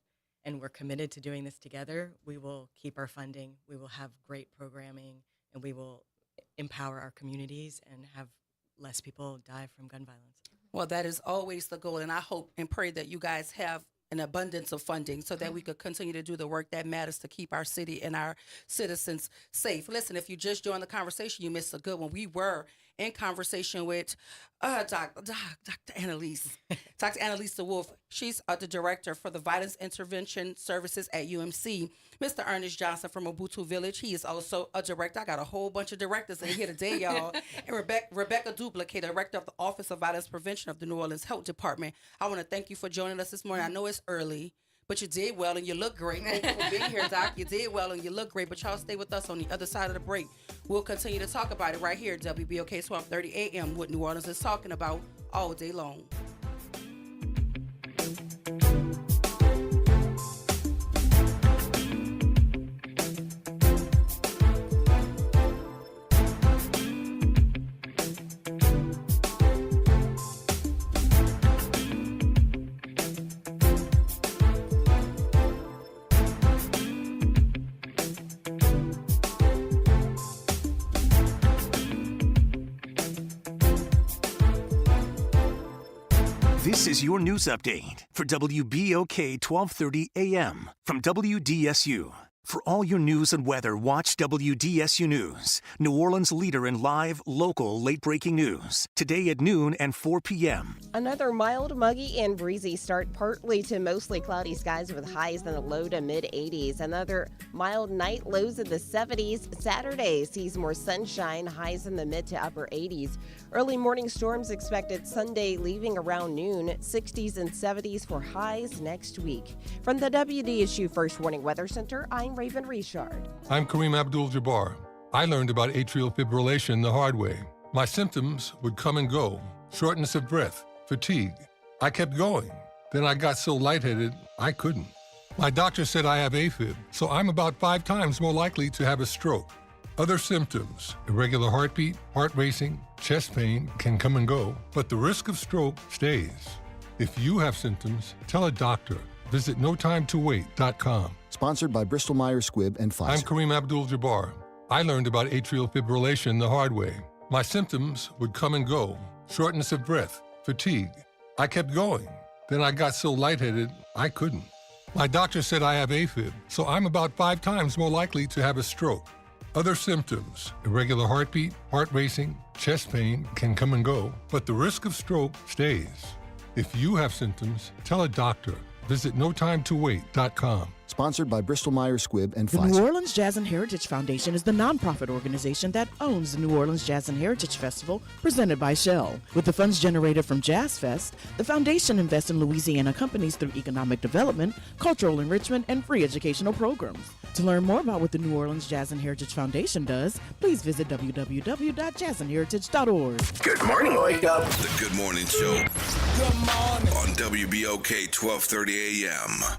and we're committed to doing this together, we will keep our funding, we will have great programming, and we will empower our communities and have less people die from gun violence. Well, that is always the goal, and I hope and pray that you guys have an abundance of funding so that we could continue to do the work that matters to keep our city and our citizens safe. Listen, if you just joined the conversation, you missed a good one. We were in conversation with Dr. Annalise. Dr. Annalise DeWolf. She's the director for the Violence Intervention Services at UMC. Mr. Ernest Johnson from Mobutu Village. He is also a director. I got a whole bunch of directors in here today, y'all. And Rebecca Duplique, director of the Office of Violence Prevention of the New Orleans Health Department. I want to thank you for joining us this morning. I know it's early, but you did well and you look great. Thank you for being here, Doc. You did well and you look great, but y'all stay with us on the other side of the break. We'll continue to talk about it right here at WBOK 1230 AM, what New Orleans is talking about all day long. This is your news update for WBOK 1230 AM from WDSU. For all your news and weather, watch WDSU News, New Orleans' leader in live, local, late-breaking news. Today at noon and 4 p.m. Another mild, muggy, and breezy start, partly to mostly cloudy skies with highs in the low to mid-80s. Another mild night, lows in the 70s. Saturday sees more sunshine, highs in the mid to upper 80s. Early morning storms expected Sunday, leaving around noon. 60s and 70s for highs next week. From the WDSU First Warning Weather Center, I'm Raven Richard. I'm Kareem Abdul-Jabbar. I learned about atrial fibrillation the hard way. My symptoms would come and go. Shortness of breath, fatigue. I kept going. Then I got so lightheaded, I couldn't. My doctor said I have AFib, so I'm about 5 times more likely to have a stroke. Other symptoms, irregular heartbeat, heart racing, chest pain can come and go, but the risk of stroke stays. If you have symptoms, tell a doctor. Visit NoTimeToWait.com. Sponsored by Bristol Myers Squibb and Pfizer. I'm Kareem Abdul-Jabbar. I learned about atrial fibrillation the hard way. My symptoms would come and go. Shortness of breath, fatigue. I kept going. Then I got so lightheaded, I couldn't. My doctor said I have AFib, so I'm about 5 times more likely to have a stroke. Other symptoms, irregular heartbeat, heart racing, chest pain can come and go, but the risk of stroke stays. If you have symptoms, tell a doctor. Visit NoTimeToWait.com. Sponsored by Bristol Myers Squibb and The Pfizer. New Orleans Jazz and Heritage Foundation is the nonprofit organization that owns the New Orleans Jazz and Heritage Festival presented by Shell. With the funds generated from Jazz Fest, the foundation invests in Louisiana companies through economic development, cultural enrichment, and free educational programs. To learn more about what the New Orleans Jazz and Heritage Foundation does, please visit www.jazzandheritage.org. Good morning, Wake Up. The Good Morning Show. Good morning. On WBOK 1230 AM.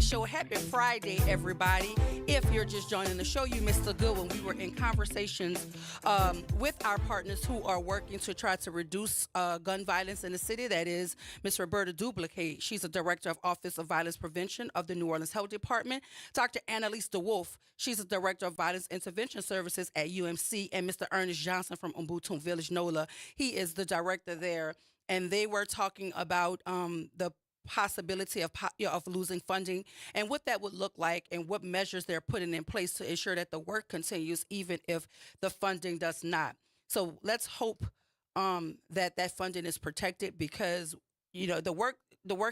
Show. Happy Friday, everybody. If you're just joining the show, you missed a good one. We were in conversations with our partners who are working to try to reduce gun violence in the city. That is Ms. Roberta Duplicate. She's a director of Office of Violence Prevention of the New Orleans Health Department. Dr. Annalise DeWolf. She's a director of Violence Intervention Services at UMC. And Mr. Ernest Johnson from Umbutum Village, NOLA. He is the director there. And they were talking about the possibility of losing funding and what that would look like and what measures they're putting in place to ensure that the work continues even if the funding does not. So let's hope that funding is protected because the work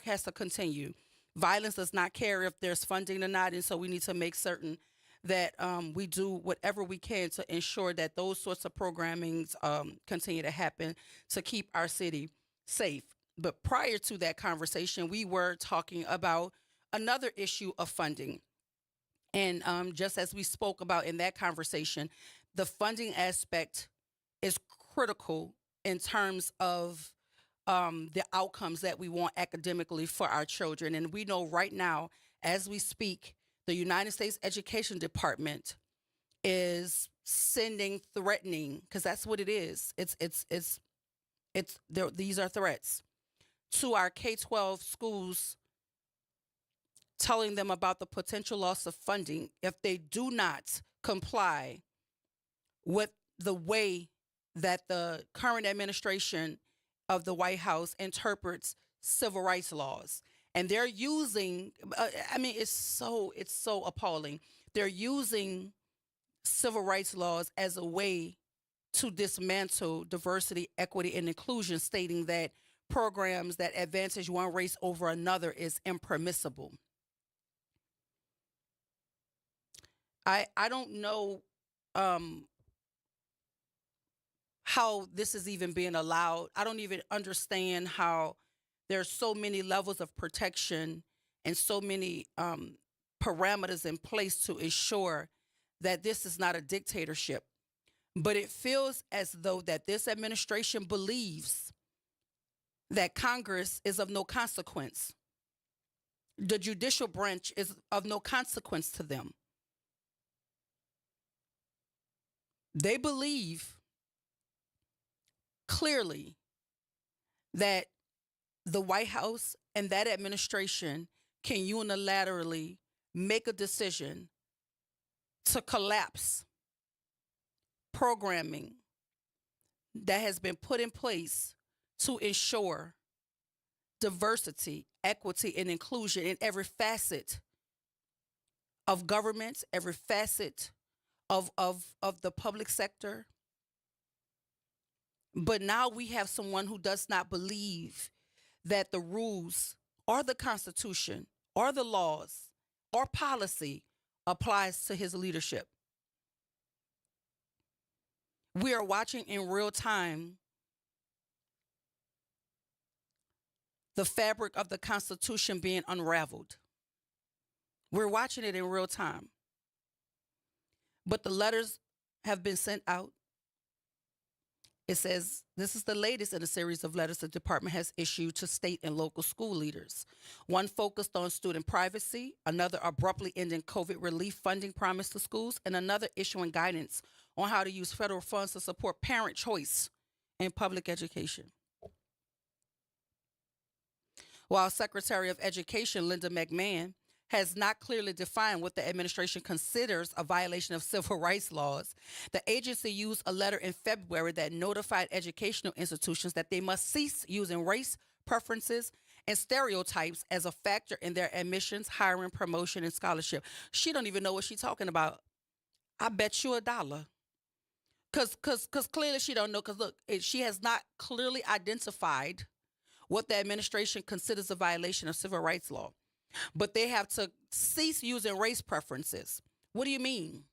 has to continue. Violence does not care if there's funding or not, and so we need to make certain that we do whatever we can to ensure that those sorts of programmings continue to happen to keep our city safe. But prior to that conversation, we were talking about another issue of funding. And just as we spoke about in that conversation, the funding aspect is critical in terms of the outcomes that we want academically for our children. And we know right now, as we speak, the United States Education Department is threatening, because that's what it is. These are threats to our K-12 schools, telling them about the potential loss of funding if they do not comply with the way that the current administration of the White House interprets civil rights laws. And they're using, it's so appalling. They're using civil rights laws as a way to dismantle diversity, equity, and inclusion, stating that programs that advantage one race over another is impermissible. I don't know how this is even being allowed. I don't even understand how there's so many levels of protection and so many parameters in place to ensure that this is not a dictatorship. But it feels as though that this administration believes that Congress is of no consequence. The judicial branch is of no consequence to them. They believe clearly that the White House and that administration can unilaterally make a decision to collapse programming that has been put in place to ensure diversity, equity, and inclusion in every facet of government, every facet of the public sector. But now we have someone who does not believe that the rules or the Constitution or the laws or policy applies to his leadership. We are watching in real time the fabric of the Constitution being unraveled. We're watching it in real time. But the letters have been sent out. It says this is the latest in a series of letters the department has issued to state and local school leaders. One focused on student privacy, another abruptly ending COVID relief funding promised to schools, and another issuing guidance on how to use federal funds to support parent choice in public education. While Secretary of Education Linda McMahon has not clearly defined what the administration considers a violation of civil rights laws, the agency used a letter in February that notified educational institutions that they must cease using race, preferences, and stereotypes as a factor in their admissions, hiring, promotion, and scholarship. She don't even know what she's talking about. I bet you $1. Because clearly she don't know, because look, she has not clearly identified what the administration considers a violation of civil rights law. But they have to cease using race preferences. What do you mean?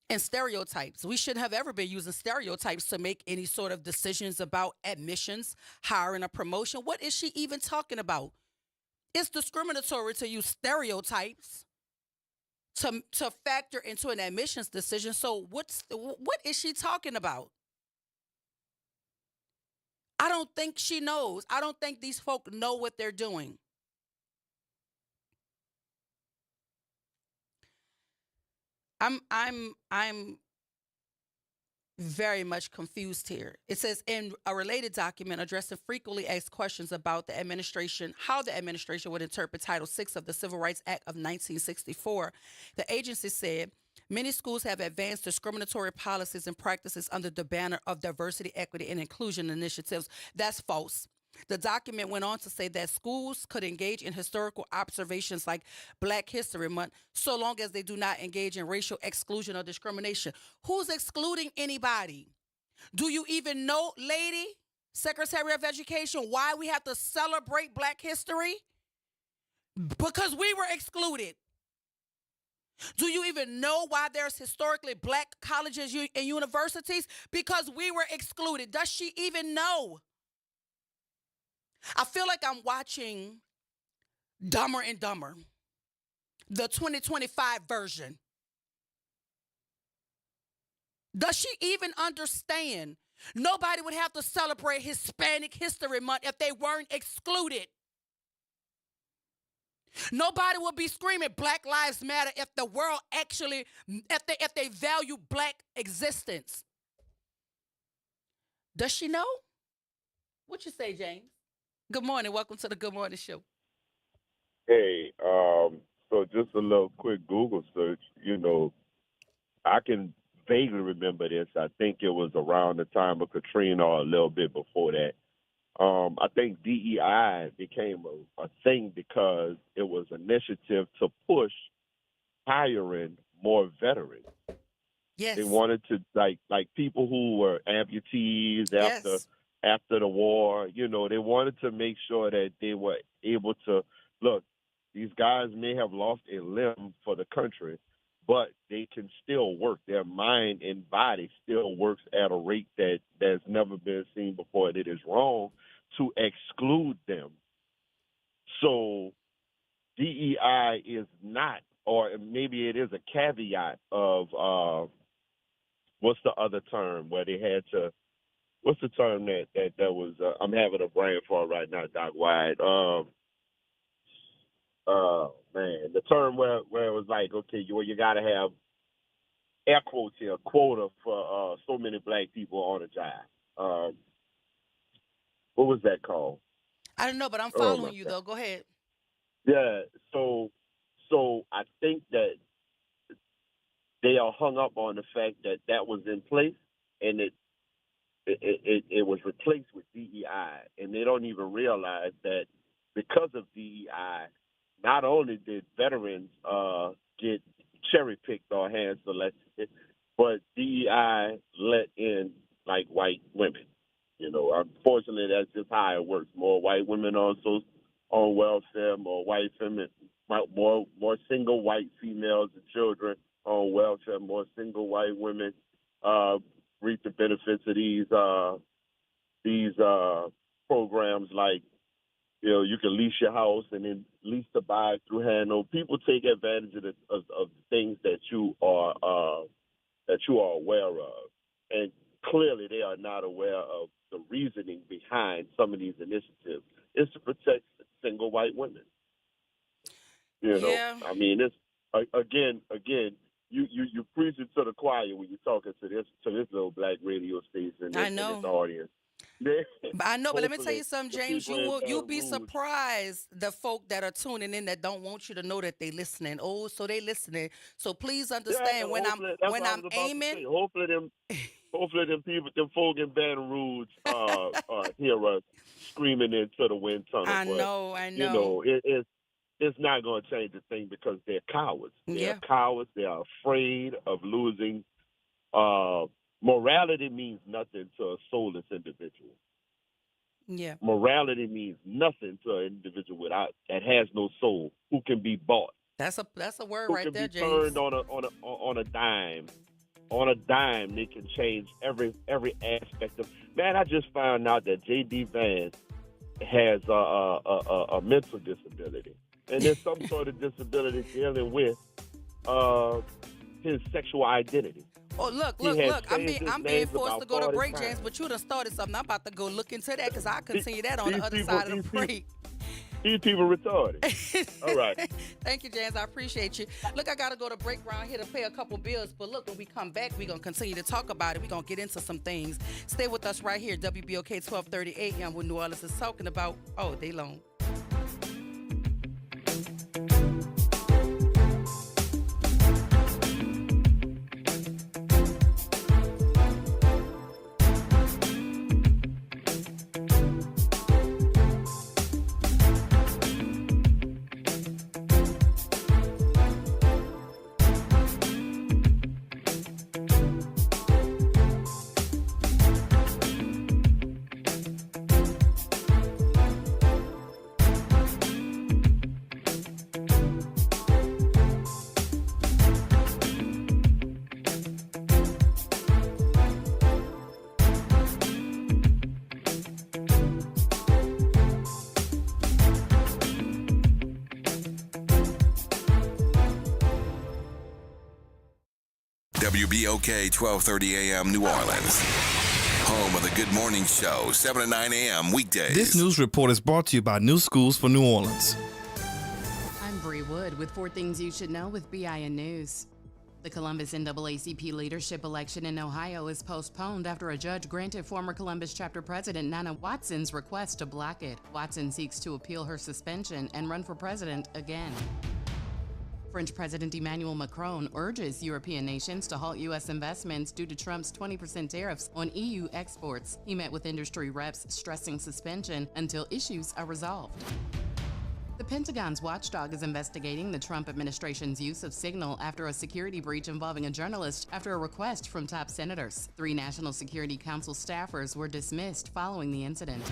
And stereotypes. We shouldn't have ever been using stereotypes to make any sort of decisions about admissions, hiring, or promotion. What is she even talking about? It's discriminatory to use stereotypes to factor into an admissions decision. So what is she talking about? I don't think she knows. I don't think these folk know what they're doing. I'm very much confused here. It says in a related document addressing frequently asked questions about the administration, how the administration would interpret Title VI of the Civil Rights Act of 1964, the agency said, many schools have advanced discriminatory policies and practices under the banner of diversity, equity, and inclusion initiatives. That's false. The document went on to say that schools could engage in historical observations like Black History Month so long as they do not engage in racial exclusion or discrimination. Who's excluding anybody? Do you even know, lady, Secretary of Education, why we have to celebrate Black history? Because we were excluded. Do you even know why there's historically Black colleges and universities? Because we were excluded. Does she even know? I feel like I'm watching Dumber and Dumber, the 2025 version. Does she even understand? Nobody would have to celebrate Hispanic History Month if they weren't excluded. Nobody would be screaming Black Lives Matter if the world actually, if they value Black existence. Does she know? What you say, James? Good morning. Welcome to the Good Morning Show. Hey, so just a little quick Google search. You know, I can vaguely remember this. I think it was around the time of Katrina or a little bit before that. I think DEI became a thing because it was an initiative to push hiring more veterans. Yes. They wanted to, like people who were amputees after the war, you know, they wanted to make sure that they were able to, look, these guys may have lost a limb for the country, but they can still work. Their mind and body still works at a rate that's never been seen before. It is wrong to exclude them. So DEI is not, or maybe it is a caveat of, what's the other term where they had to, what's the term that was, I'm having a brain fart right now, Doc White. Man, the term where it was like, okay, you got to have air quotes here, a quota for so many Black people on a job. What was that called? I don't know, but I'm following you, though. Go ahead. Yeah, so I think that they are hung up on the fact that was in place, and it was replaced with DEI, and they don't even realize that because of DEI, not only did veterans get cherry-picked or hand selected, but DEI let in, like, white women. Unfortunately, that's just how it works. More white women on welfare, more white women, more single white females and children on welfare, more single white women reap the benefits of these programs like, you can lease your house and then lease to buy through Hano. People take advantage of the things that you are aware of, and clearly they are not aware of the reasoning behind some of these initiatives. It's to protect single white women. Yeah. I mean, it's again. You preaching to the choir when you're talking to this little black radio station. I know. And its audience. I know, but let me tell you Hopefully, something, James. people in You'll be Baton Rouge- surprised the folk that are tuning in that don't want you to know that they listening. Oh, so they listening. So please understand when hopefully- that's I'm what I was about to aiming. say. Hopefully them people, them folk in Baton Rouge, hear us screaming into the wind tunnel. I but, know. It's not going to change a thing because they're cowards. They're Yeah. cowards. They are afraid of losing. Morality means nothing to a soulless individual. Yeah. Morality means nothing to an individual that has no soul, who can be bought, That's a word who right can there, be James. turned on a dime. On a dime, they can change every aspect of. Man, I just found out that J.D. Vance has a mental disability, and there's some sort of disability dealing with his sexual identity. Oh, look. He has I'm changed his being names forced about to go to 40 break, times. James, but you done started something. I'm about to go look into that because I continue that on the These other people- side of the these people- break. These people retarded. All right. Thank you, James. I appreciate you. Look, I got to go to break around here to pay a couple bills. But look, when we come back, we're going to continue to talk about it. We're going to get into some things. Stay with us right here, WBOK 1230 AM, what New Orleans is talking about all day long. WBOK 1230 AM New Orleans. Home of the Good Morning Show, 7 to 9 a.m. weekdays. This news report is brought to you by New Schools for New Orleans. I'm Bree Wood with 4 things you should know with BIN News. The Columbus NAACP leadership election in Ohio is postponed after a judge granted former Columbus chapter president Nana Watson's request to block it. Watson seeks to appeal her suspension and run for president again. French President Emmanuel Macron urges European nations to halt U.S. investments due to Trump's 20% tariffs on EU exports. He met with industry reps, stressing suspension until issues are resolved. The Pentagon's watchdog is investigating the Trump administration's use of Signal after a security breach involving a journalist after a request from top senators. 3 National Security Council staffers were dismissed following the incident.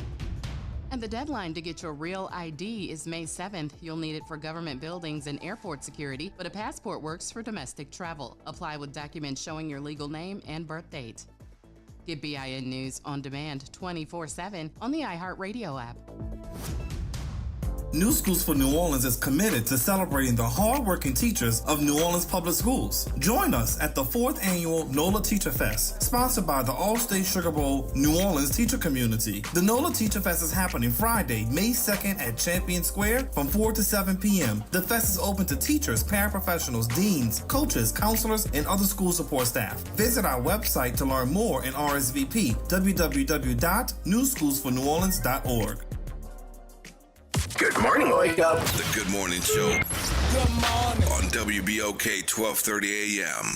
And the deadline to get your real ID is May 7th. You'll need it for government buildings and airport security, but a passport works for domestic travel. Apply with documents showing your legal name and birth date. Get BIN News on demand 24/7 on the iHeartRadio app. New Schools for New Orleans is committed to celebrating the hardworking teachers of New Orleans Public Schools. Join us at the 4th annual NOLA Teacher Fest, sponsored by the All-State Sugar Bowl New Orleans teacher community. The NOLA Teacher Fest is happening Friday, May 2nd at Champion Square from 4 to 7 p.m. The fest is open to teachers, paraprofessionals, deans, coaches, counselors, and other school support staff. Visit our website to learn more and RSVP, www.newschoolsforneworleans.org. Good morning, wake up. The Good Morning Show. Good morning. On WBOK 1230 AM.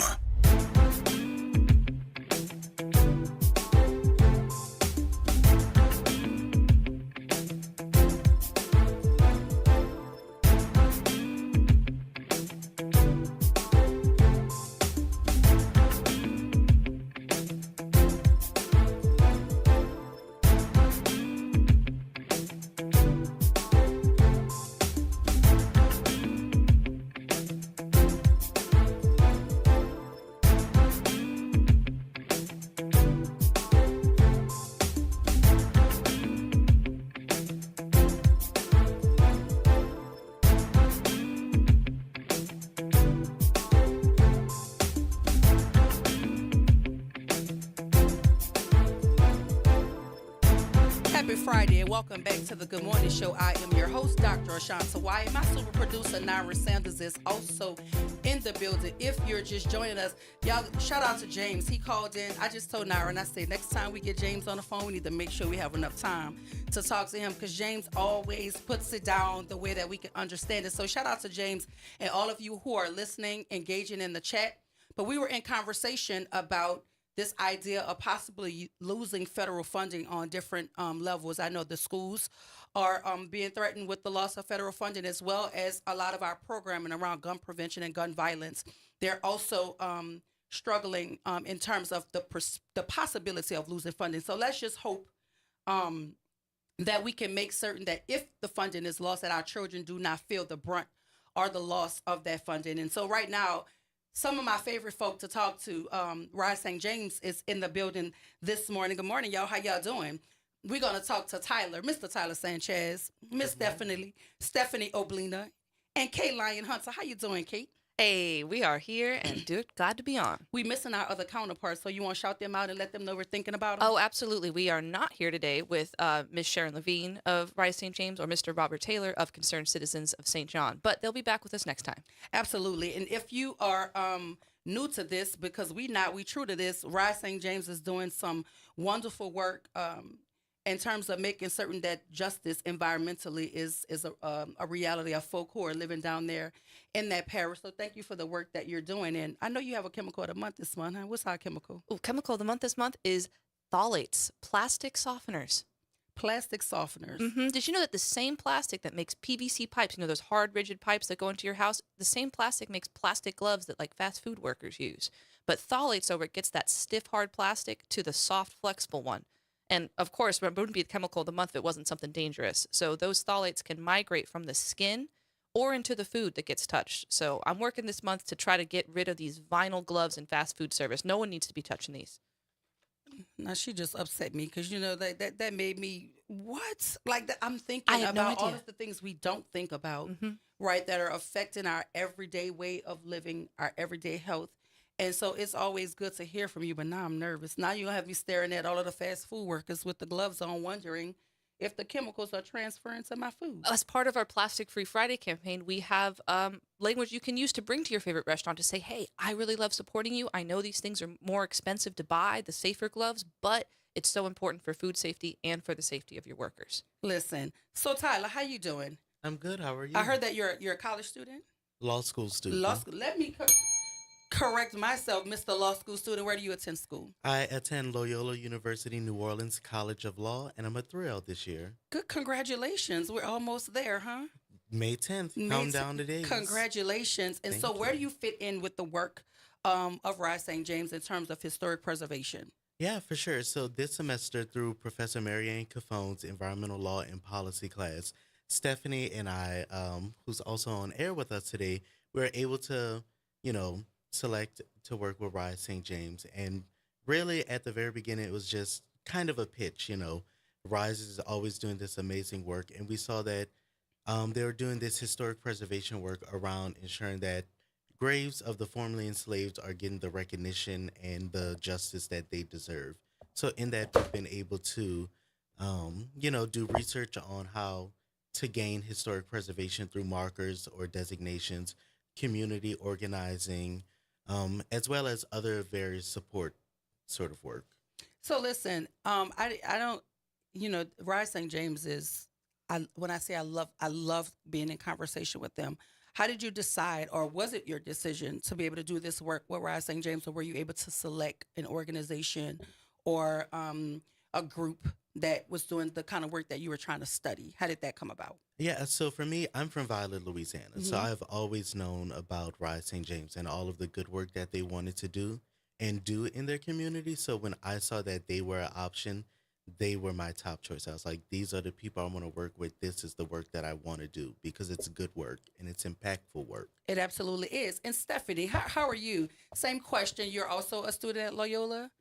Friday, and welcome back to the Good Morning Show. I am your host, Dr. Ashanta Wyatt. My super producer, Naira Sanders, is also in the building. If you're just joining us, y'all, shout out to James. He called in. I just told Naira, and I said, next time we get James on the phone, we need to make sure we have enough time to talk to him, because James always puts it down the way that we can understand it. So shout out to James and all of you who are listening, engaging in the chat. But we were in conversation about this idea of possibly losing federal funding on different levels. I know the schools are being threatened with the loss of federal funding, as well as a lot of our programming around gun prevention and gun violence. They're also struggling in terms of the possibility of losing funding. So let's just hope that we can make certain that if the funding is lost, that our children do not feel the brunt or the loss of that funding. And so right now, some of my favorite folk to talk to, Rise St. James is in the building this morning. Good morning, y'all. How y'all doing? We're going to talk to Tyler, Mr. Tyler Sanchez, Miss Stephanie Oblina, and Kate Lyon Hunter. How you doing, Kate? Hey, we are here and glad to be on. We missing our other counterparts, so you want to shout them out and let them know we're thinking about them? Oh, absolutely. We are not here today with Miss Sharon Levine of Rise St. James or Mr. Robert Taylor of Concerned Citizens of St. John, but they'll be back with us next time. Absolutely. And if you are new to this, because we true to this, Rise St. James is doing some wonderful work in terms of making certain that justice environmentally is a reality of folk who are living down there in that parish. So thank you for the work that you're doing. And I know you have a chemical of the month this month, huh? What's our chemical? Ooh, chemical of the month this month is phthalates, plastic softeners. Plastic softeners. Mm-hmm. Did you know that the same plastic that makes PVC pipes, those hard, rigid pipes that go into your house, the same plastic makes plastic gloves that like fast food workers use. But phthalates over it gets that stiff, hard plastic to the soft, flexible one. And of course, it wouldn't be a chemical of the month if it wasn't something dangerous. So those phthalates can migrate from the skin or into the food that gets touched. So I'm working this month to try to get rid of these vinyl gloves in fast food service. No one needs to be touching these. Now she just upset me because that made me what? Like that, I'm thinking about all of the things we don't think about, right? That are affecting our everyday way of living, our everyday health. And so it's always good to hear from you, but now I'm nervous. Now you'll have me staring at all of the fast food workers with the gloves on, wondering if the chemicals are transferring to my food. As part of our Plastic Free Friday campaign, we have language you can use to bring to your favorite restaurant to say, hey, I really love supporting you. I know these things are more expensive to buy, the safer gloves, but it's so important for food safety and for the safety of your workers. Listen, so Tyler, how you doing? I'm good. How are you? I heard that you're a college student? Law school student. Law school. Let me correct myself, Mr. Law School student. Where do you attend school? I attend Loyola University New Orleans College of Law, and I'm a 3L this year. Good. Congratulations. We're almost there, huh? May 10th. Count down the days. Congratulations. And so where do you fit in with the work of Rise St. James in terms of historic preservation? Yeah, for sure. So this semester, through Professor Marianne Caffone's Environmental Law and Policy class, Stephanie and I, who's also on air with us today, we're able to, select to work with Rise St. James. And really, at the very beginning, it was just kind of a pitch, Rise is always doing this amazing work. And we saw that they were doing this historic preservation work around ensuring that graves of the formerly enslaved are getting the recognition and the justice that they deserve. So in that, we've been able to, do research on how to gain historic preservation through markers or designations, community organizing, as well as other various support sort of work. So listen, I don't, Rise St. James is, when I say I love being in conversation with them. How did you decide, or was it your decision to be able to do this work with Rise St. James, or were you able to select an organization or a group that was doing the kind of work that you were trying to study? How did that come about? Yeah, so for me, I'm from Violet, Louisiana. So I've always known about Rise St. James and all of the good work that they wanted to do and do in their community. So when I saw that they were an option, they were my top choice. I was like, these are the people I want to work with. This is the work that I want to do because it's good work and it's impactful work. It absolutely is. And Stephanie, how are you? Same question. You're also a student at Loyola?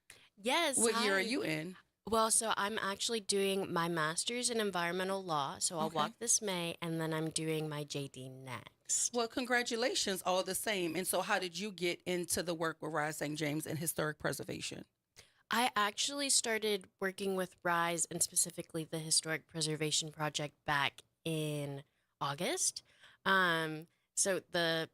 Yes. What year are you in? Well, so I'm actually doing my master's in environmental law. So I'll walk this May, and then I'm doing my JD next. Well, congratulations all the same. And so how did you get into the work with Rise St. James and historic preservation? I actually started working with RISE and specifically the Historic Preservation Project back in August. So the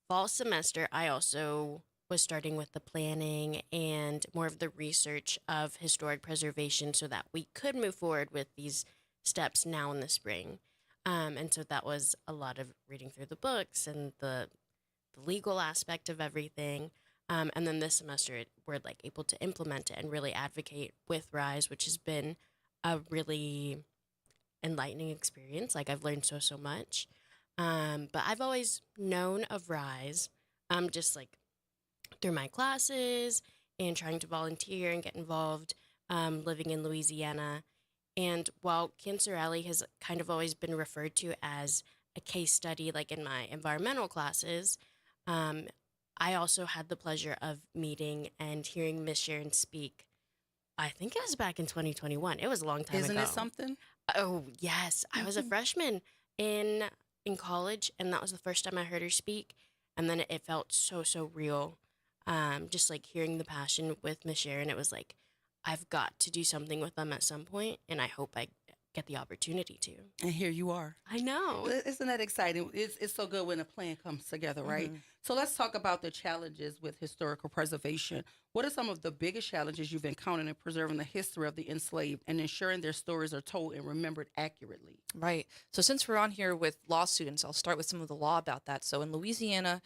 fall semester, I also was starting with the planning and more of the research of historic preservation so that we could move forward with these steps now in the spring. And so that was a lot of reading through the books and the legal aspect of everything. And then this semester, we're like able to implement it and really advocate with RISE, which has been a really enlightening experience. Like I've learned so much. But I've always known of RISE, just like through my classes and trying to volunteer and get involved, living in Louisiana. And while Cancer Alley has kind of always been referred to as a case study, like in my environmental classes, I also had the pleasure of meeting and hearing Miss Sharon speak. I think it was back in 2021. It was a long time ago. Isn't it something? Oh, yes. I was a freshman in college, and that was the first time I heard her speak. And then it felt so real. Just like hearing the passion with Miss Sharon, it was like, I've got to do something with them at some point, and I hope I get the opportunity to. And here you are. I know. Isn't that exciting? It's so good when a plan comes together, right? Mhm. So let's talk about the challenges with historical preservation. What are some of the biggest challenges you've encountered in preserving the history of the enslaved and ensuring their stories are told and remembered accurately? Right. So since we're on here with law students, I'll start with some of the law about that. So in Louisiana,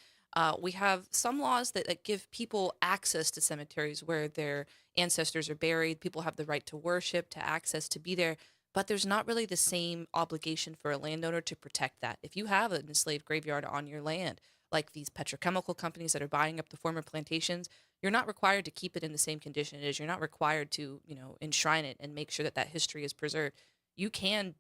we have some laws that give people access to cemeteries where their ancestors are buried. People have the right to worship, to access, to be there. But there's not really the same obligation for a landowner to protect that. If you have an enslaved graveyard on your land, like these petrochemical companies that are buying up the former plantations, you're not required to keep it in the same condition it is. You're not required to, enshrine it and make sure that history is preserved. You can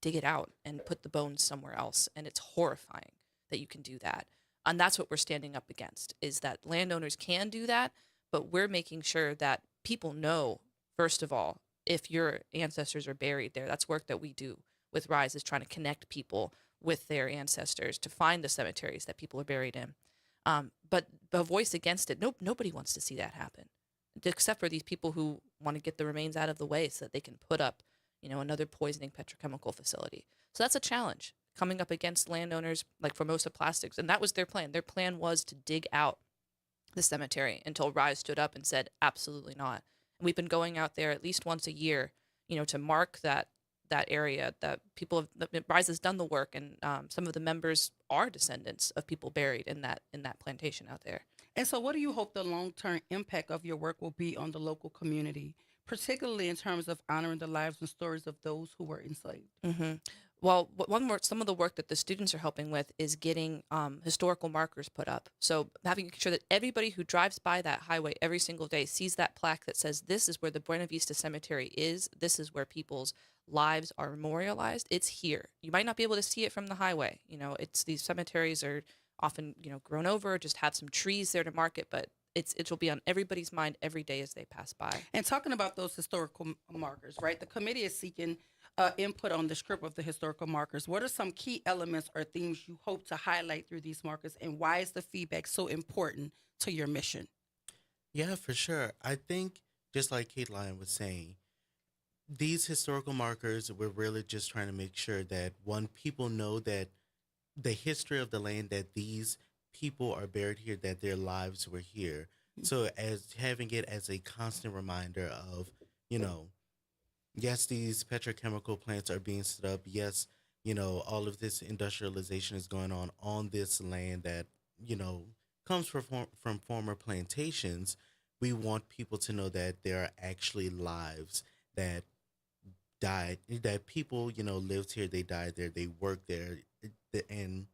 dig it out and put the bones somewhere else, and it's horrifying that you can do that. And that's what we're standing up against, is that landowners can do that, but we're making sure that people know, first of all, if your ancestors are buried there. That's work that we do with RISE, is trying to connect people with their ancestors to find the cemeteries that people are buried in. But the voice against it, nobody wants to see that happen, except for these people who want to get the remains out of the way so that they can put up, another poisoning petrochemical facility. So that's a challenge, coming up against landowners like Formosa Plastics. And that was their plan. Their plan was to dig out the cemetery until RISE stood up and said, absolutely not. And we've been going out there at least once a year, to mark that area. That RISE has done the work, and some of the members are descendants of people buried in that plantation out there. And so what do you hope the long-term impact of your work will be on the local community, particularly in terms of honoring the lives and stories of those who were enslaved? Mm-hmm. Well, some of the work that the students are helping with is getting historical markers put up. So having sure that everybody who drives by that highway every single day sees that plaque that says, this is where the Buena Vista Cemetery is. This is where people's lives are memorialized. It's here. You might not be able to see it from the highway. These cemeteries are often, grown over, just have some trees there to mark it, but it will be on everybody's mind every day as they pass by. And talking about those historical markers, right? The committee is seeking input on the script of the historical markers. What are some key elements or themes you hope to highlight through these markers, and why is the feedback so important to your mission? Yeah, for sure. I think, just like Kate Lyon was saying, these historical markers, we're really just trying to make sure that, one, people know that the history of the land, that these people are buried here, that their lives were here. So as having it as a constant reminder of, yes, these petrochemical plants are being set up. Yes, all of this industrialization is going on this land that, comes from former plantations. We want people to know that there are actually lives that died, that people, lived here, they died there, they worked there. And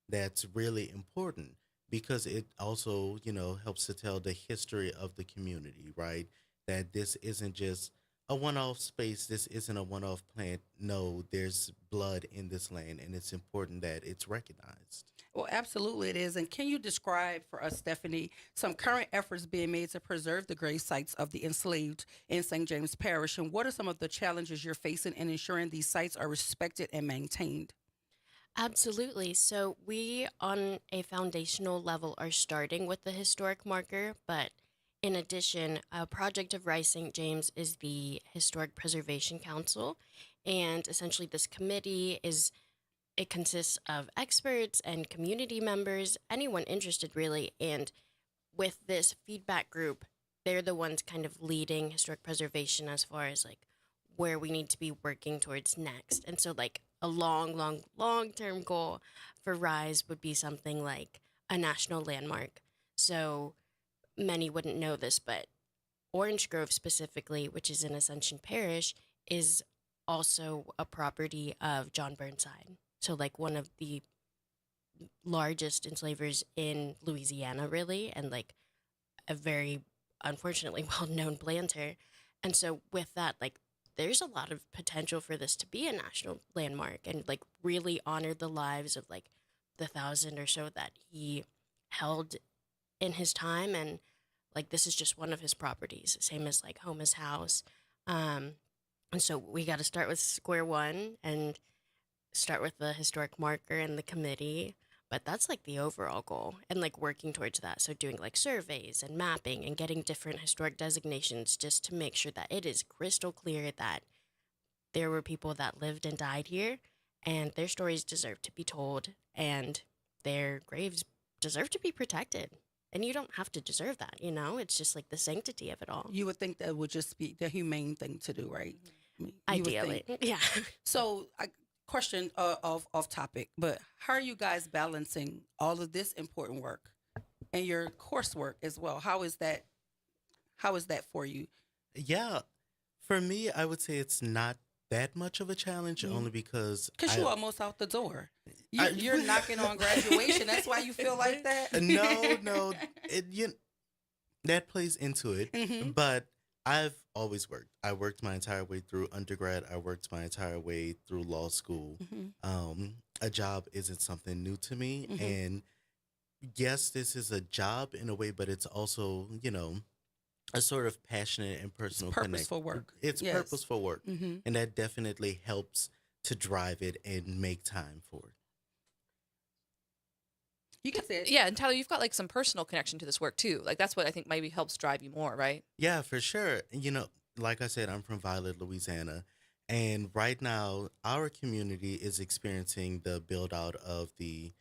that's really important because it also, helps to tell the history of the community, right? That this isn't just a one-off space. This isn't a one-off plant. No, there's blood in this land, and it's important that it's recognized. Well, absolutely it is. And can you describe for us, Stephanie, some current efforts being made to preserve the grave sites of the enslaved in St. James Parish? And what are some of the challenges you're facing in ensuring these sites are respected and maintained? Absolutely. So we, on a foundational level, are starting with the historic marker, but In addition, a project of Rice St. James is the Historic Preservation Council, and essentially this committee it consists of experts and community members, anyone interested really, and with this feedback group, they're the ones kind of leading historic preservation as far as like where we need to be working towards next. And so like a long-term goal for RISE would be something like a national landmark. So many wouldn't know this, but Orange Grove specifically, which is in Ascension Parish, is also a property of John Burnside. So like one of the largest enslavers in Louisiana, really, and like a very unfortunately well-known planter. And so with that, like there's a lot of potential for this to be a national landmark and like really honor the lives of like the 1,000 or so that he held in his time. And like this is just one of his properties, same as like Homa's house. And so we got to start with square one and start with the historic marker and the committee, but that's like the overall goal and like working towards that. So doing like surveys and mapping and getting different historic designations just to make sure that it is crystal clear that there were people that lived and died here and their stories deserve to be told and their graves deserve to be protected. And you don't have to deserve that, you know? It's just like the sanctity of it all. You would think that would just be the humane thing to do, right? I mean, you would Ideally, think. yeah. So, question off topic, but how are you guys balancing all of this important work and your coursework as well? How is that for you? Yeah, for me, I would say it's not that much of a challenge, only because you're almost out the door. You're knocking on graduation. That's why you feel like that. No, that plays into it. Mm-hmm. But I've always worked. I worked my entire way through undergrad. I worked my entire way through law school. Mm-hmm. A job isn't something new to me, Mm-hmm. and yes, this is a job in a way, but it's also, a sort of passionate and personal purposeful work. It's Yes. purposeful work, Mm-hmm. and that definitely helps to drive it and make time for it. You can say it. Yeah, and Tyler, you've got like some personal connection to this work too. Like that's what I think maybe helps drive you more, right? Yeah, for sure. Like I said, I'm from Violet, Louisiana. And right now, our community is experiencing the build out of the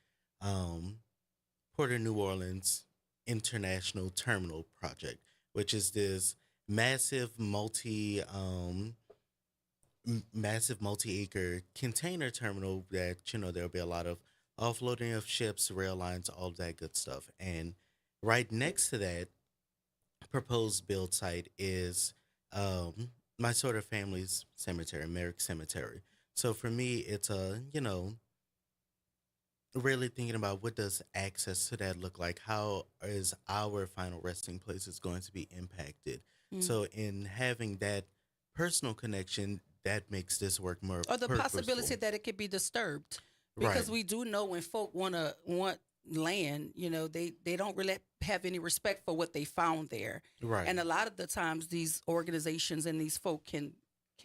Port of New Orleans International Terminal Project, which is this massive multi-acre container terminal that, there'll be a lot of offloading of ships, rail lines, all of that good stuff. And right next to that proposed build site is my sort of family's cemetery, Merrick Cemetery. So for me, it's really thinking about what does access to that look like? How is our final resting places going to be impacted? Mm. So in having that personal connection, that makes this work more Or the purposeful. possibility that it could be disturbed. Because Right. we do know when folk want land, they don't really have any respect for what they found there. Right. And a lot of the times these organizations and these folk can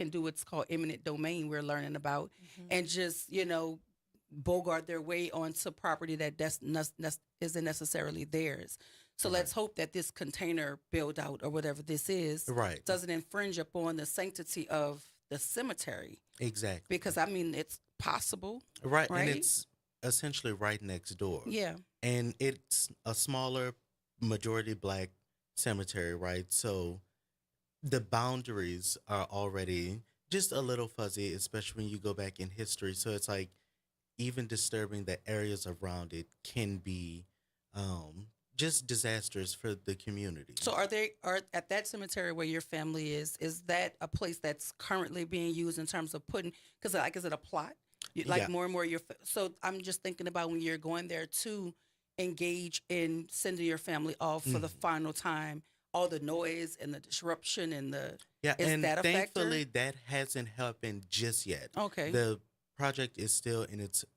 do what's called eminent domain we're learning about and just, bogart their way onto property that isn't necessarily theirs. So let's hope that this container build out or whatever this is Right. doesn't infringe upon the sanctity of the cemetery. Exactly. Because it's possible. Right. Right? And it's essentially right next door. Yeah. And it's a smaller, majority black cemetery, right? So the boundaries are already just a little fuzzy, especially when you go back in history. So it's like even disturbing the areas around it can be just disastrous for the community. So are at that cemetery where your family is that a place that's currently being used in terms of putting, because like, is it a plot? Yeah. More and more so I'm just thinking about when you're going there to engage in sending your family off for the final time, all the noise and the disruption and is and that a thankfully factor? that hasn't happened just yet. Okay. The project is still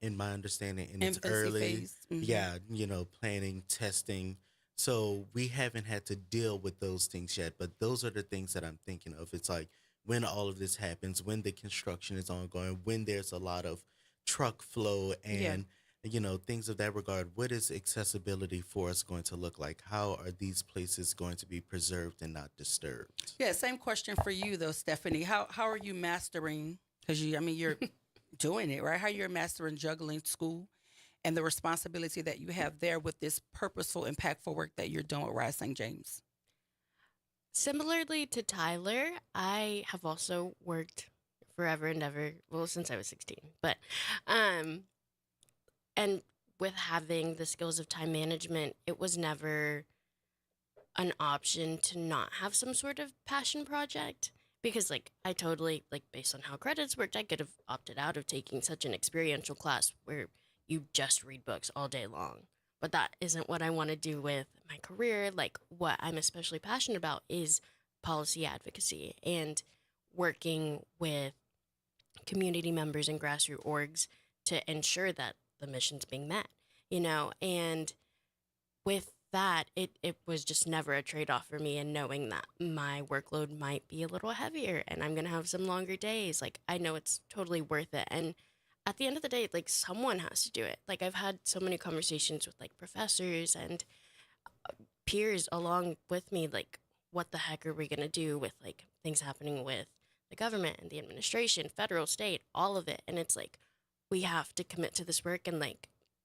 in my understanding, in its Infancy early phase. Mhm. Yeah, planning, testing. So we haven't had to deal with those things yet, but those are the things that I'm thinking of. It's like when all of this happens, when the construction is ongoing, when there's a lot of truck flow and things of that regard. What is accessibility for us going to look like? How are these places going to be preserved and not disturbed? Yeah, same question for you though, Stephanie. How are you mastering? Because you're doing it, right? How you're mastering juggling school and the responsibility that you have there with this purposeful, impactful work that you're doing with Rise St. James? Similarly to Tyler, I have also worked forever and ever, well, since I was 16. But, and with having the skills of time management, it was never an option to not have some sort of passion project. Because, I totally, based on how credits worked, I could have opted out of taking such an experiential class where you just read books all day long. But that isn't what I want to do with my career. What I'm especially passionate about is policy advocacy and working with community members and grassroots orgs to ensure that the mission's being met, and with that, it was just never a trade-off for me, and knowing that my workload might be a little heavier and I'm going to have some longer days, I know it's totally worth it. And at the end of the day, someone has to do it. I've had so many conversations with professors and peers along with me, what the heck are we going to do with things happening with the government and the administration, federal, state, all of it. And it's we have to commit to this work, and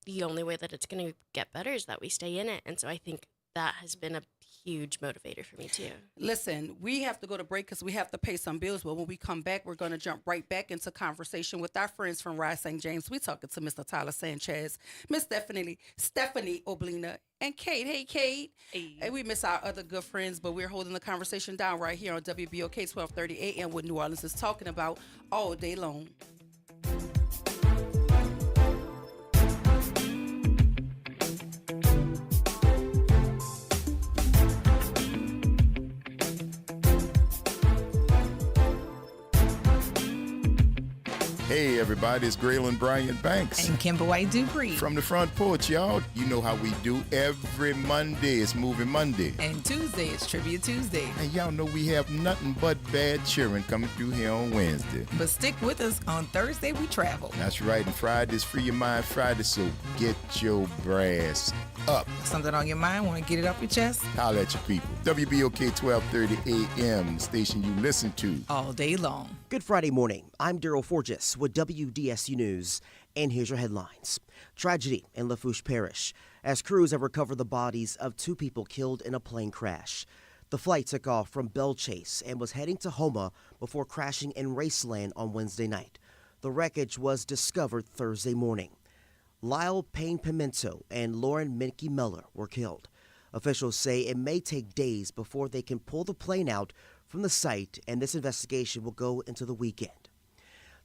the only way that it's going to get better is that we stay in it. And so I think that has been a huge motivator for me too. Listen, we have to go to break because we have to pay some bills. But when we come back, we're going to jump right back into conversation with our friends from Rise St. James. We're talking to Mr. Tyler Sanchez, Miss Stephanie Oblina, and Kate. Hey, Kate. Hey. And we miss our other good friends, but we're holding the conversation down right here on WBOK 1230 AM, what New Orleans is talking about all day long. Hey everybody, it's Graylin Bryant Banks. And Kimber White Dupree. From the front porch, y'all. You know how we do every Monday. It's Moving Monday. And Tuesday is Tribute Tuesday. And y'all know we have nothing but bad cheering coming through here on Wednesday. But stick with us. On Thursday, we travel. That's right. And Friday's Free Your Mind Friday, so get your brass up. Something on your mind? Want to get it off your chest? Holla at your people. WBOK 1230 AM, the station you listen to all day long. Good Friday morning. I'm Daryl Forges with WDSU News, and here's your headlines. Tragedy in Lafourche Parish as crews have recovered the bodies of 2 people killed in a plane crash. The flight took off from Belle Chase and was heading to Houma before crashing in Raceland on Wednesday night. The wreckage was discovered Thursday morning. Lyle Payne Pimento and Lauren Minke Miller were killed. Officials say it may take days before they can pull the plane out from the site, and this investigation will go into the weekend.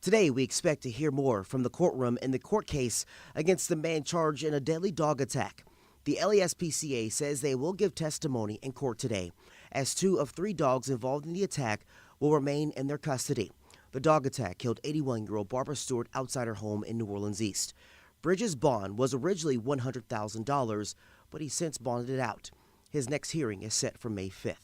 Today, we expect to hear more from the courtroom in the court case against the man charged in a deadly dog attack. The LASPCA says they will give testimony in court today, as 2 of 3 dogs involved in the attack will remain in their custody. The dog attack killed 81-year-old Barbara Stewart outside her home in New Orleans East. Bridges' bond was originally $100,000, but he's since bonded it out. His next hearing is set for May 5th.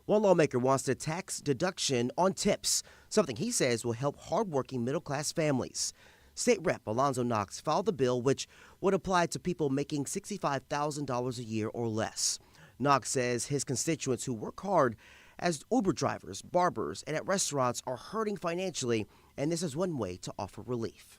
One lawmaker wants a tax deduction on tips, something he says will help hardworking middle-class families. State Rep Alonzo Knox filed the bill, which would apply to people making $65,000 a year or less. Knox says his constituents who work hard as Uber drivers, barbers, and at restaurants are hurting financially, and this is one way to offer relief.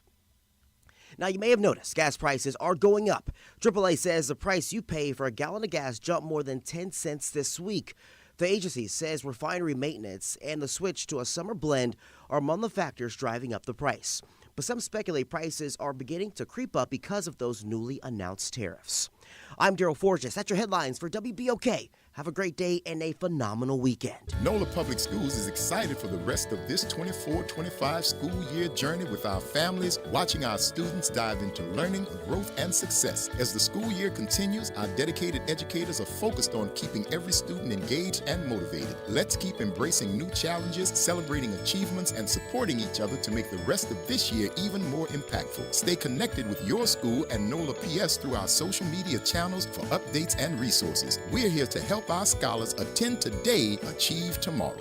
Now, you may have noticed gas prices are going up. AAA says the price you pay for a gallon of gas jumped more than 10 cents this week. The agency says refinery maintenance and the switch to a summer blend are among the factors driving up the price. But some speculate prices are beginning to creep up because of those newly announced tariffs. I'm Daryl Forges. That's your headlines for WBOK. Have a great day and a phenomenal weekend. NOLA Public Schools is excited for the rest of this 24-25 school year journey with our families, watching our students dive into learning, growth, and success. As the school year continues, our dedicated educators are focused on keeping every student engaged and motivated. Let's keep embracing new challenges, celebrating achievements, and supporting each other to make the rest of this year even more impactful. Stay connected with your school and NOLA PS through our social media channels for updates and resources. We're here to help our scholars attend today, achieve tomorrow.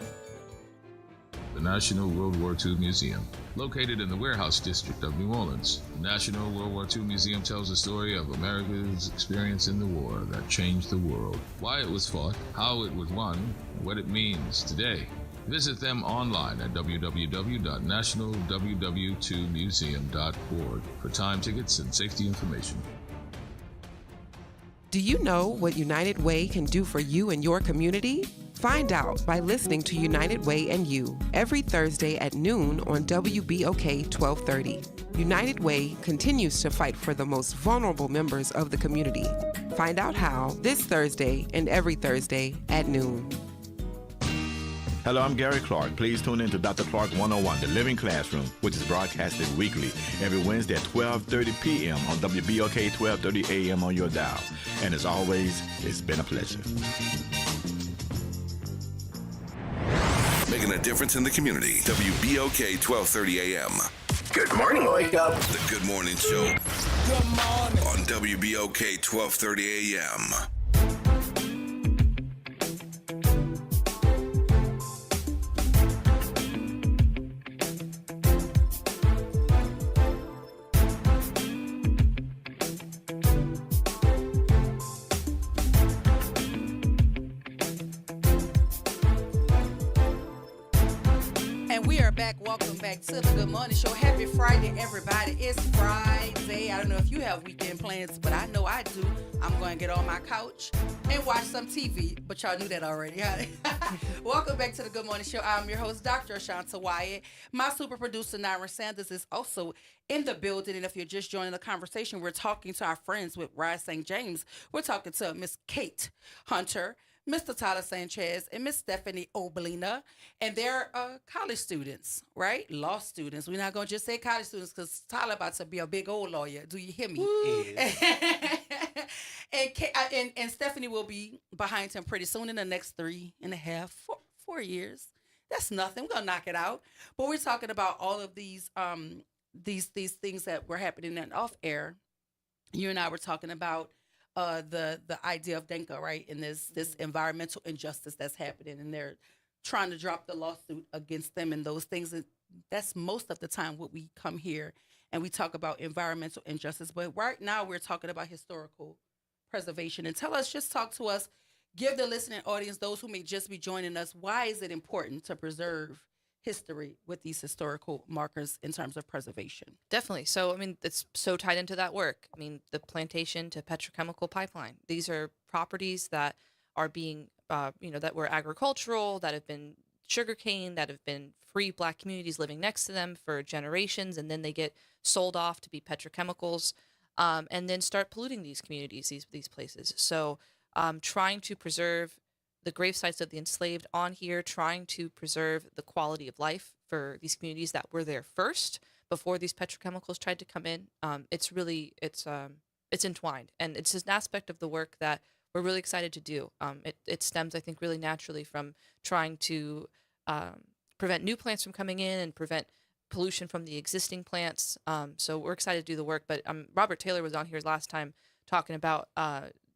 the National World War II Museum. Located in the Warehouse District of New Orleans, the National World War II Museum tells the story of America's experience in the war that changed the world, why it was fought, how it was won, and what it means today. Visit them online at www.nationalww2museum.org for time tickets and safety information. Do you know what United Way can do for you and your community? Find out by listening to United Way and You every Thursday at noon on WBOK 1230. United Way continues to fight for the most vulnerable members of the community. Find out how this Thursday and every Thursday at noon. Hello, I'm Gary Clark. Please tune in to Dr. Clark 101, The Living Classroom, which is broadcasted weekly every Wednesday at 12:30 p.m. on WBOK 1230 a.m. on your dial. And as always, it's been a pleasure. Making a difference in the community. WBOK 1230 a.m. Good morning, Wake Up. The Good Morning Show. Good morning. On WBOK 1230 a.m. Welcome back to the Good Morning Show. Happy Friday, everybody. It's Friday. I don't know if you have weekend plans, but I know I do. I'm going to get on my couch and watch some TV, but y'all knew that already. Welcome back to the Good Morning Show. I'm your host, Dr. Ashanta Wyatt. My super producer, Naira Sanders, is also in the building. And if you're just joining the conversation, we're talking to our friends with Rise St. James. We're talking to Miss Kate Hunter, Mr. Tyler Sanchez, and Miss Stephanie Oblina, and they're college students, right? Law students. We're not going to just say college students because Tyler about to be a big old lawyer. Do you hear me? And Stephanie will be behind him pretty soon in the next 3.5, 4 years. That's nothing. We're going to knock it out. But we're talking about all of these things that were happening in off air. You and I were talking about the idea of DENCA, right? And this environmental injustice that's happening, and they're trying to drop the lawsuit against them and those things. And that's most of the time what we come here and we talk about environmental injustice. But right now we're talking about historical preservation. And talk to us, give the listening audience, those who may just be joining us, why is it important to preserve history with these historical markers in terms of preservation? Definitely. So, I mean, it's so tied into that work. I mean, the plantation to petrochemical pipeline. These are properties that are being, that were agricultural, that have been sugarcane, that have been free Black communities living next to them for generations, and then they get sold off to be petrochemicals, and then start polluting these communities, these places. So, trying to preserve the grave sites of the enslaved on here, trying to preserve the quality of life for these communities that were there first before these petrochemicals tried to come in. It's entwined, and it's an aspect of the work that we're really excited to do. It stems, I think, really naturally from trying to prevent new plants from coming in and prevent pollution from the existing plants. So we're excited to do the work. But Robert Taylor was on here last time talking about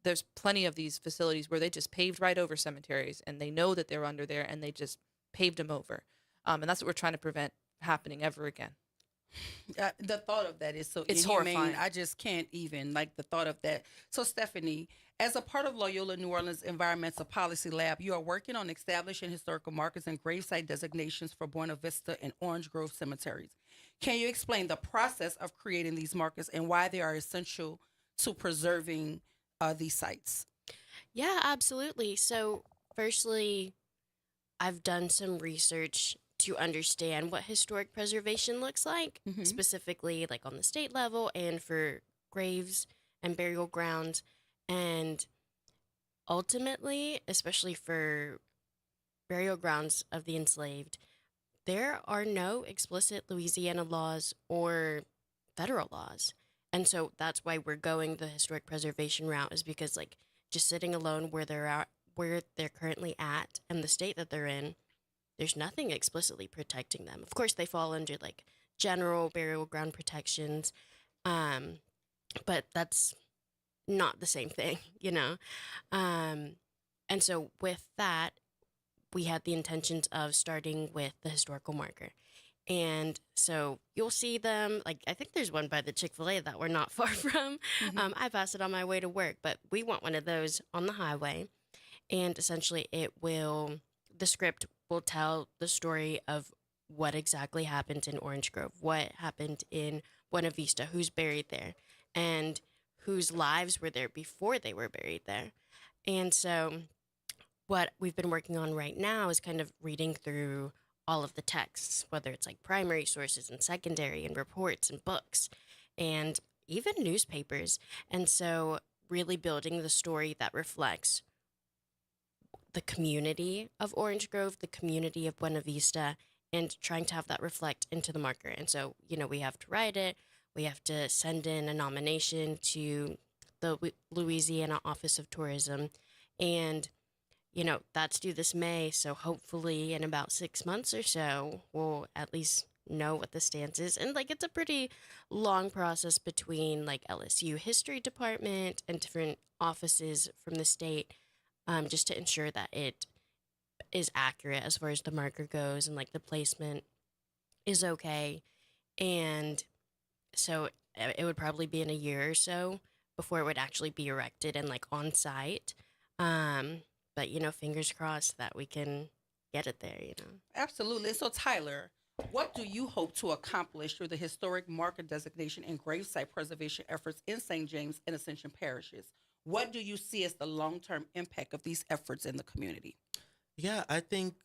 there's plenty of these facilities where they just paved right over cemeteries, and they know that they're under there, and they just paved them over. And that's what we're trying to prevent happening ever again. The thought of that is so it's inhumane. horrifying. I just can't even, the thought of that. So, Stephanie, as a part of Loyola New Orleans Environmental Policy Lab, you are working on establishing historical markers and gravesite designations for Buena Vista and Orange Grove cemeteries. Can you explain the process of creating these markers and why they are essential to preserving these sites? Yeah, absolutely. So, firstly, I've done some research to understand what historic preservation looks like, specifically like on the state level and for graves and burial grounds. And ultimately, especially for burial grounds of the enslaved, there are no explicit Louisiana laws or federal laws. And so that's why we're going the historic preservation route, is because just sitting alone where they're currently at and the state that they're in, there's nothing explicitly protecting them. Of course, they fall under general burial ground protections, but that's not the same thing, And so with that, we had the intentions of starting with the historical marker. And so you'll see them, like, I think there's one by the Chick-fil-A that we're not far from. I pass it on my way to work, but we want one of those on the highway. And essentially the script will tell the story of what exactly happened in Orange Grove, what happened in Buena Vista, who's buried there, and whose lives were there before they were buried there. And so what we've been working on right now is kind of reading through all of the texts, whether it's like primary sources and secondary and reports and books and even newspapers. And so really building the story that reflects the community of Orange Grove, the community of Buena Vista, and trying to have that reflect into the marker. And so, we have to write it. We have to send in a nomination to the Louisiana Office of Tourism. And that's due this May, so hopefully in about 6 months or so, we'll at least know what the stance is. And, it's a pretty long process between, LSU History Department and different offices from the state, just to ensure that it is accurate as far as the marker goes and, the placement is okay. And so it would probably be in a year or so before it would actually be erected and, on site. But, fingers crossed that we can get it there, Absolutely. So, Tyler, what do you hope to accomplish through the historic marker designation and gravesite preservation efforts in St. James and Ascension parishes? What do you see as the long-term impact of these efforts in the community? Yeah, I think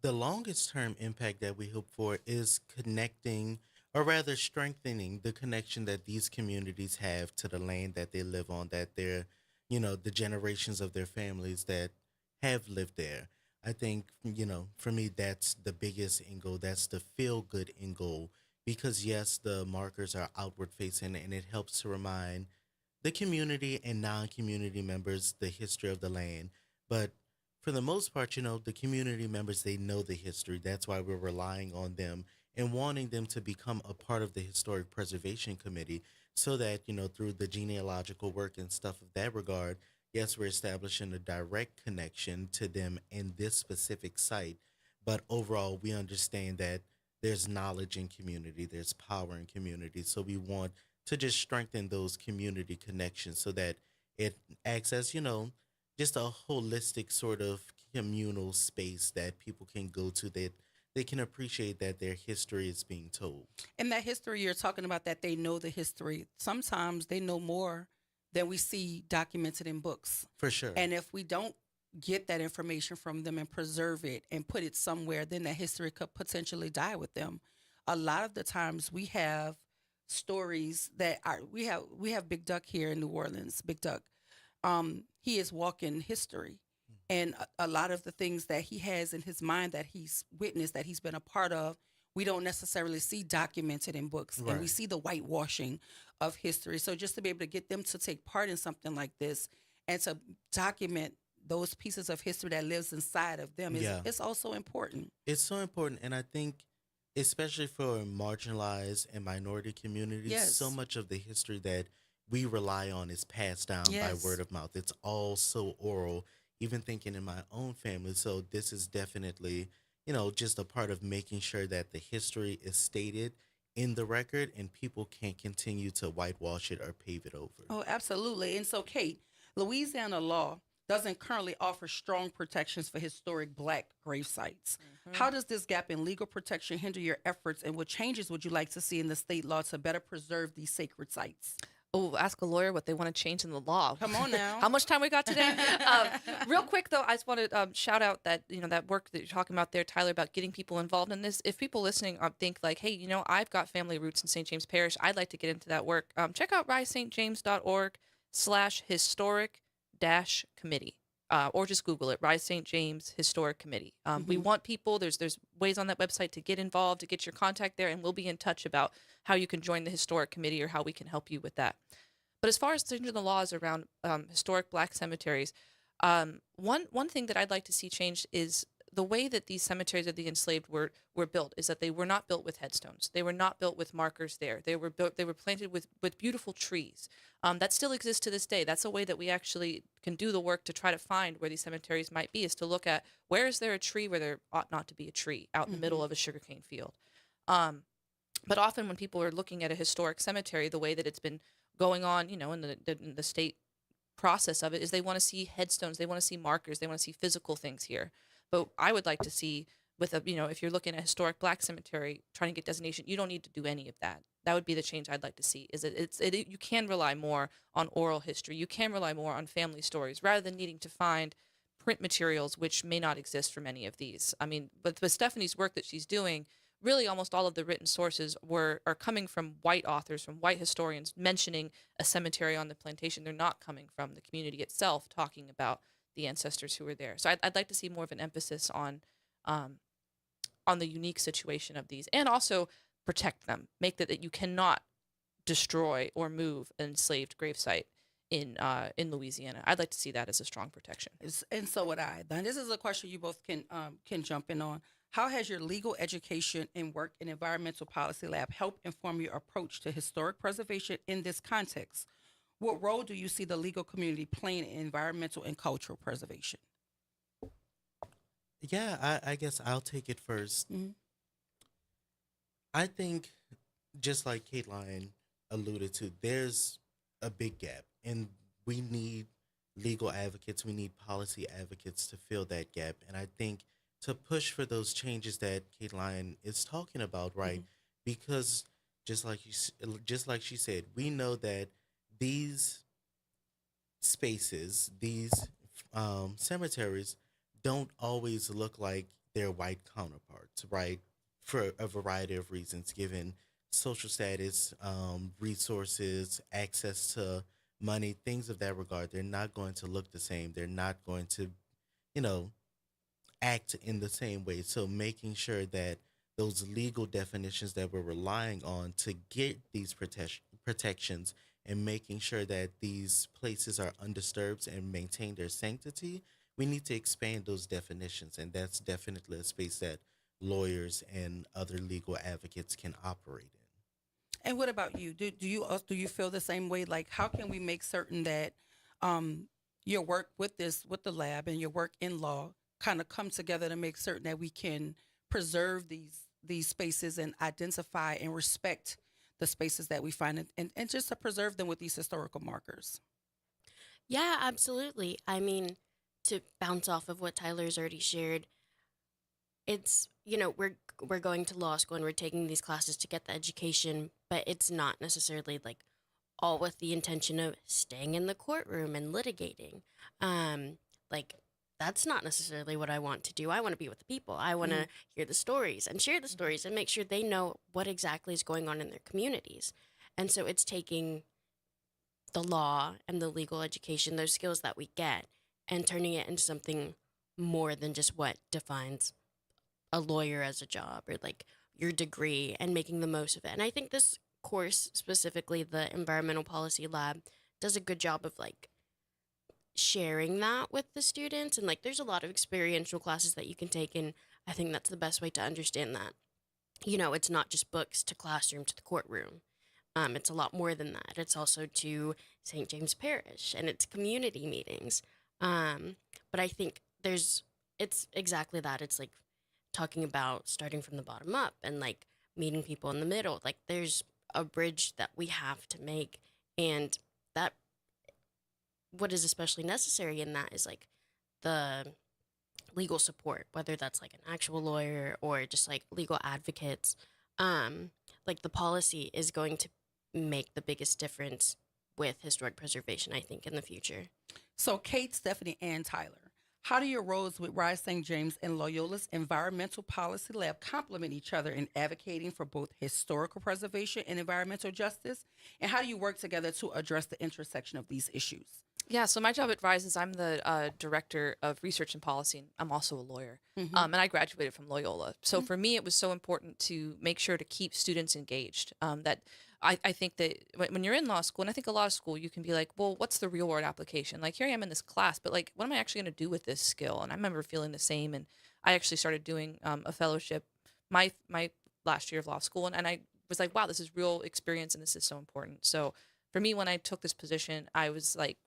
the longest term impact that we hope for is connecting, or rather strengthening, the connection that these communities have to the land that they live on, that they're the generations of their families that have lived there. I think, for me, that's the biggest end goal. That's the feel-good end goal. Because, yes, the markers are outward-facing, and it helps to remind the community and non-community members the history of the land. But for the most part, the community members, they know the history. That's why we're relying on them and wanting them to become a part of the Historic Preservation Committee, so that, through the genealogical work and stuff of that regard, yes, we're establishing a direct connection to them in this specific site. But overall, we understand that there's knowledge in community, there's power in community. So we want to just strengthen those community connections so that it acts as, just a holistic sort of communal space that people can go to, that they can appreciate that their history is being told. And that history you're talking about, that they know the history, sometimes they know more than we see documented in books. For sure. And if we don't get that information from them and preserve it and put it somewhere, then that history could potentially die with them. A lot of the times we have stories that we have Big Duck here in New Orleans. Big Duck, he is walking history. And a lot of the things that he has in his mind that he's witnessed, that he's been a part of, we don't necessarily see documented in books. Right. And we see the whitewashing of history. So just to be able to get them to take part in something like this and to document those pieces of history that lives inside of them, it's also important. It's so important. And I think especially for marginalized and minority communities, so much of the history that we rely on is passed down by word of mouth. It's all so oral. Even thinking in my own family. So this is definitely, just a part of making sure that the history is stated in the record and people can't continue to whitewash it or pave it over. Oh, absolutely. And so, Kate, Louisiana law doesn't currently offer strong protections for historic Black grave sites. Mm-hmm. How does this gap in legal protection hinder your efforts, and what changes would you like to see in the state law to better preserve these sacred sites? Oh, ask a lawyer what they want to change in the law. Come on now. How much time we got today? Real quick, though, I just want to shout out that, that work that you're talking about there, Tyler, about getting people involved in this. If people listening think like, hey, I've got family roots in St. James Parish, I'd like to get into that work. Check out risestjames.org/historic-committee. Or just Google it, Rise St. James Historic Committee. We want people, there's ways on that website to get involved, to get your contact there, and we'll be in touch about how you can join the Historic Committee or how we can help you with that. But as far as changing the laws around historic Black cemeteries, one thing that I'd like to see changed is the way that these cemeteries of the enslaved were built is that they were not built with headstones. They were not built with markers there. They were planted with beautiful trees. That still exists to this day. That's a way that we actually can do the work to try to find where these cemeteries might be, is to look at where is there a tree where there ought not to be a tree out in the middle of a sugarcane field. But often when people are looking at a historic cemetery, the way that it's been going on, in the state process of it, is they want to see headstones, they want to see markers, they want to see physical things here. But I would like to see with if you're looking at a historic Black cemetery trying to get designation, you don't need to do any of that. That would be the change I'd like to see. Is that you can rely more on oral history, you can rely more on family stories rather than needing to find print materials which may not exist for many of these. I mean, but with Stephanie's work that she's doing, really almost all of the written sources are coming from white authors, from white historians mentioning a cemetery on the plantation. They're not coming from the community itself talking about the ancestors who were there. So I'd like to see more of an emphasis on the unique situation of these, and also protect them. Make that you cannot destroy or move an enslaved gravesite in Louisiana. I'd like to see that as a strong protection. And so would I. Now, this is a question you both can jump in on. How has your legal education and work in Environmental Policy Lab helped inform your approach to historic preservation in this context? What role do you see the legal community playing in environmental and cultural preservation? Yeah, I guess I'll take it first. I think, just like Caitlin alluded to, there's a big gap, and we need legal advocates, we need policy advocates to fill that gap. And I think to push for those changes that Caitlin is talking about, right? Because just like she said, we know that these spaces, these cemeteries, don't always look like their white counterparts, right? For a variety of reasons, given social status, resources, access to money, things of that regard. They're not going to look the same. They're not going to, act in the same way. So making sure that those legal definitions that we're relying on to get these protections, and making sure that these places are undisturbed and maintain their sanctity, we need to expand those definitions. And that's definitely a space that lawyers and other legal advocates can operate in. And what about you? Do you feel the same way? Like, how can we make certain that your work with the lab and your work in law kind of come together to make certain that we can preserve these spaces and identify and respect the spaces that we find, and just to preserve them with these historical markers? Yeah, absolutely. I mean, to bounce off of what Tyler's already shared, it's, we're going to law school and we're taking these classes to get the education, but it's not necessarily like all with the intention of staying in the courtroom and litigating. That's not necessarily what I want to do. I want to be with the people. I want to hear the stories and share the stories and make sure they know what exactly is going on in their communities. And so it's taking the law and the legal education, those skills that we get, and turning it into something more than just what defines a lawyer as a job, or like your degree, and making the most of it. And I think this course, specifically the Environmental Policy Lab, does a good job of like sharing that with the students. And like there's a lot of experiential classes that you can take, and I think that's the best way to understand that. It's not just books to classroom to the courtroom. It's a lot more than that. It's also to St. James Parish, and it's community meetings. But I think it's exactly that. It's like talking about starting from the bottom up and like meeting people in the middle. Like there's a bridge that we have to make, and that what is especially necessary in that is like the legal support, whether that's like an actual lawyer or just like legal advocates. Like the policy is going to make the biggest difference with historic preservation, I think, in the future. So Kate, Stephanie, and Tyler, how do your roles with Rise St. James and Loyola's Environmental Policy Lab complement each other in advocating for both historical preservation and environmental justice? And how do you work together to address the intersection of these issues? Yeah, so my job at Rise is I'm the director of research and policy, and I'm also a lawyer. And I graduated from Loyola. So for me, it was so important to make sure to keep students engaged, that I think that when you're in law school, and I think a lot of school, you can be like, well, what's the real world application? Like, here I am in this class, but like, what am I actually going to do with this skill? And I remember feeling the same. And I actually started doing a fellowship my last year of law school. And I was like, wow, this is real experience and this is so important. So for me, when I took this position, I was like,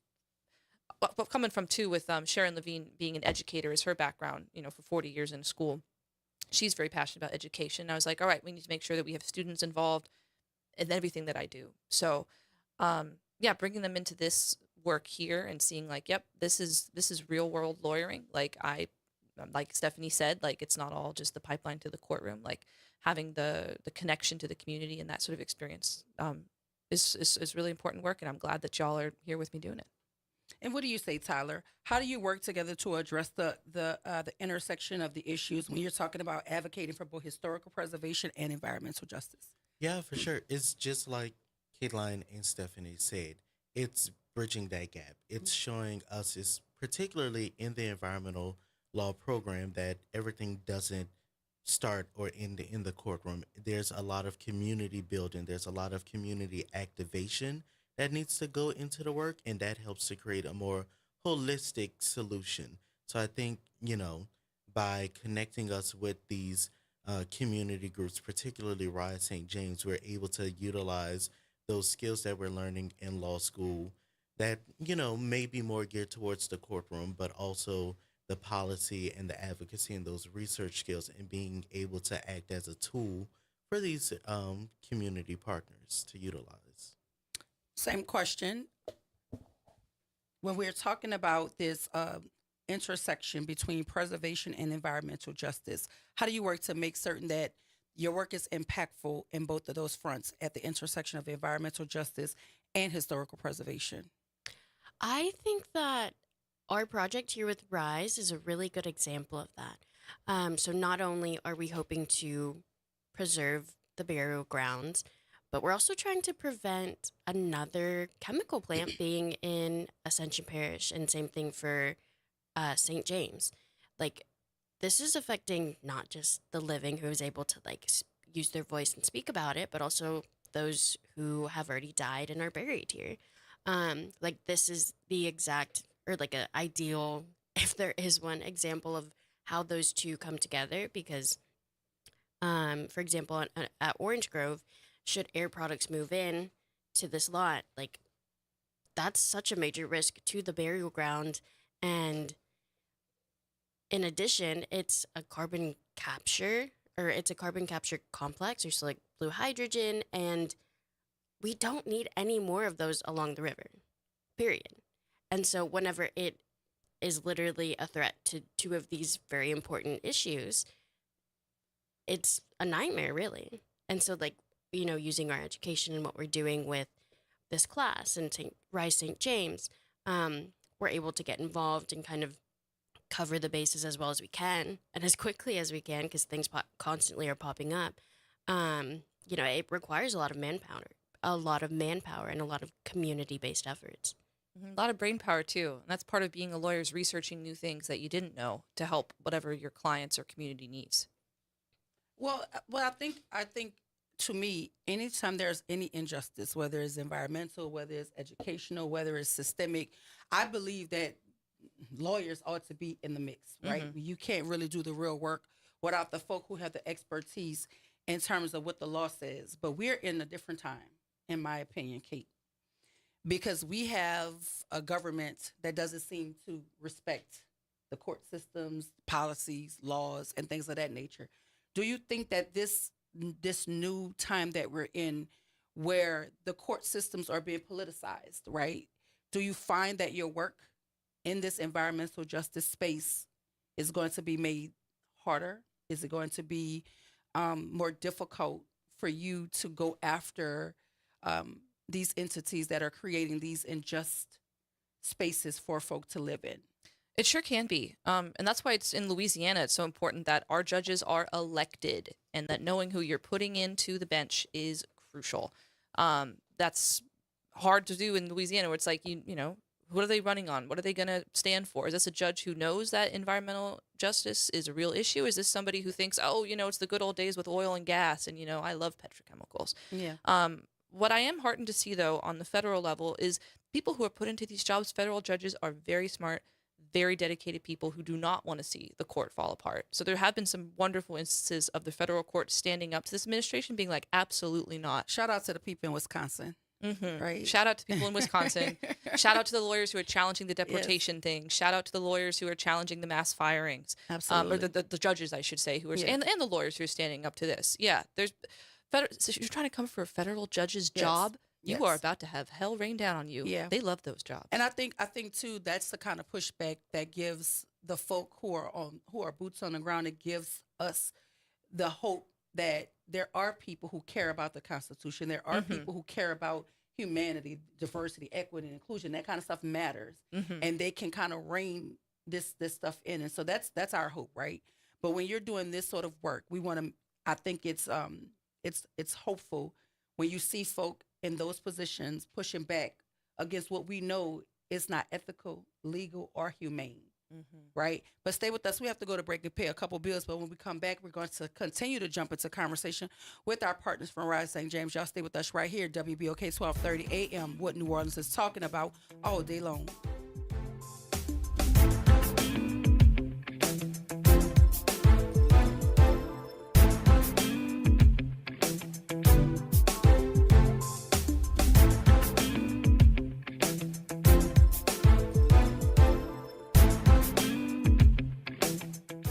but coming from too with Sharon Levine being an educator is her background, for 40 years in school. She's very passionate about education. I was like, all right, we need to make sure that we have students involved in everything that I do. So, bringing them into this work here and seeing like, yep, this is real world lawyering. Like Stephanie said, like it's not all just the pipeline to the courtroom. Like having the connection to the community and that sort of experience is really important work. And I'm glad that y'all are here with me doing it. And what do you say, Tyler? How do you work together to address the intersection of the issues when you're talking about advocating for both historical preservation and environmental justice? Yeah, for sure. It's just like Katelyn and Stephanie said. It's bridging that gap. It's showing us, is particularly in the environmental law program, that everything doesn't start or end in the courtroom. There's a lot of community building. There's a lot of community activation that needs to go into the work, and that helps to create a more holistic solution. So I think, by connecting us with these community groups, particularly Rise St. James, we're able to utilize those skills that we're learning in law school that, may be more geared towards the courtroom, but also the policy and the advocacy and those research skills, and being able to act as a tool for these community partners to utilize. Same question. When we're talking about this intersection between preservation and environmental justice, how do you work to make certain that your work is impactful in both of those fronts at the intersection of environmental justice and historical preservation? I think that our project here with Rise is a really good example of that. So not only are we hoping to preserve the burial grounds, but we're also trying to prevent another chemical plant being in Ascension Parish, and same thing for St. James. Like, this is affecting not just the living who is able to use their voice and speak about it, but also those who have already died and are buried here. This is the exact, or like an ideal, if there is one, example of how those two come together. Because, for example, at Orange Grove, should Air Products move in to this lot, that's such a major risk to the burial ground. And in addition, it's a carbon capture complex. There's blue hydrogen, and we don't need any more of those along the river, period. And so whenever it is literally a threat to two of these very important issues, it's a nightmare, really. And so using our education and what we're doing with this class and Rise St. James, we're able to get involved and kind of cover the bases as well as we can and as quickly as we can, because things constantly are popping up. It requires a lot of manpower and a lot of community-based efforts. A lot of brain power too. And that's part of being a lawyer, is researching new things that you didn't know to help whatever your clients or community needs. Well, I think to me, anytime there's any injustice, whether it's environmental, whether it's educational, whether it's systemic, I believe that lawyers ought to be in the mix, right? Mm-hmm. You can't really do the real work without the folk who have the expertise in terms of what the law says. But we're in a different time, in my opinion, Kate, because we have a government that doesn't seem to respect the court systems, policies, laws, and things of that nature. Do you think that this new time that we're in, where the court systems are being politicized, right? Do you find that your work in this environmental justice space is going to be made harder? Is it going to be more difficult for you to go after these entities that are creating these unjust spaces for folk to live in? It sure can be. And that's why it's in Louisiana, it's so important that our judges are elected, and that knowing who you're putting into the bench is crucial. That's hard to do in Louisiana, where it's like, who are they running on? What are they going to stand for? Is this a judge who knows that environmental justice is a real issue? Is this somebody who thinks, it's the good old days with oil and gas, and, I love petrochemicals? Yeah. What I am heartened to see, though, on the federal level is people who are put into these jobs, federal judges, are very smart, very dedicated people who do not want to see the court fall apart. So there have been some wonderful instances of the federal court standing up to this administration being like, absolutely not. Shout out to the people in Wisconsin. Mm-hmm. Right. Shout out to people in Wisconsin. Shout out to the lawyers who are challenging the deportation thing. Shout out to the lawyers who are challenging the mass firings. Absolutely. Or the judges, I should say, who are and the lawyers who are standing up to this. Yeah, there's so you're trying to come for a federal judge's job. You are about to have hell rain down on you. Yeah. They love those jobs. And I think too, that's the kind of pushback that gives the folk who are boots on the ground. It gives us the hope that there are people who care about the Constitution. There are people who care about humanity, diversity, equity, and inclusion. That kind of stuff matters, and they can kind of rein this stuff in. And so that's our hope, right? But when you're doing this sort of work, we want to. I think it's hopeful when you see folk in those positions pushing back against what we know is not ethical, legal, or humane. Right? But stay with us. We have to go to break and pay a couple bills. But when we come back, we're going to continue to jump into conversation with our partners from Rise St. James. Y'all stay with us right here, WBOK 1230 AM, what New Orleans is talking about all day long.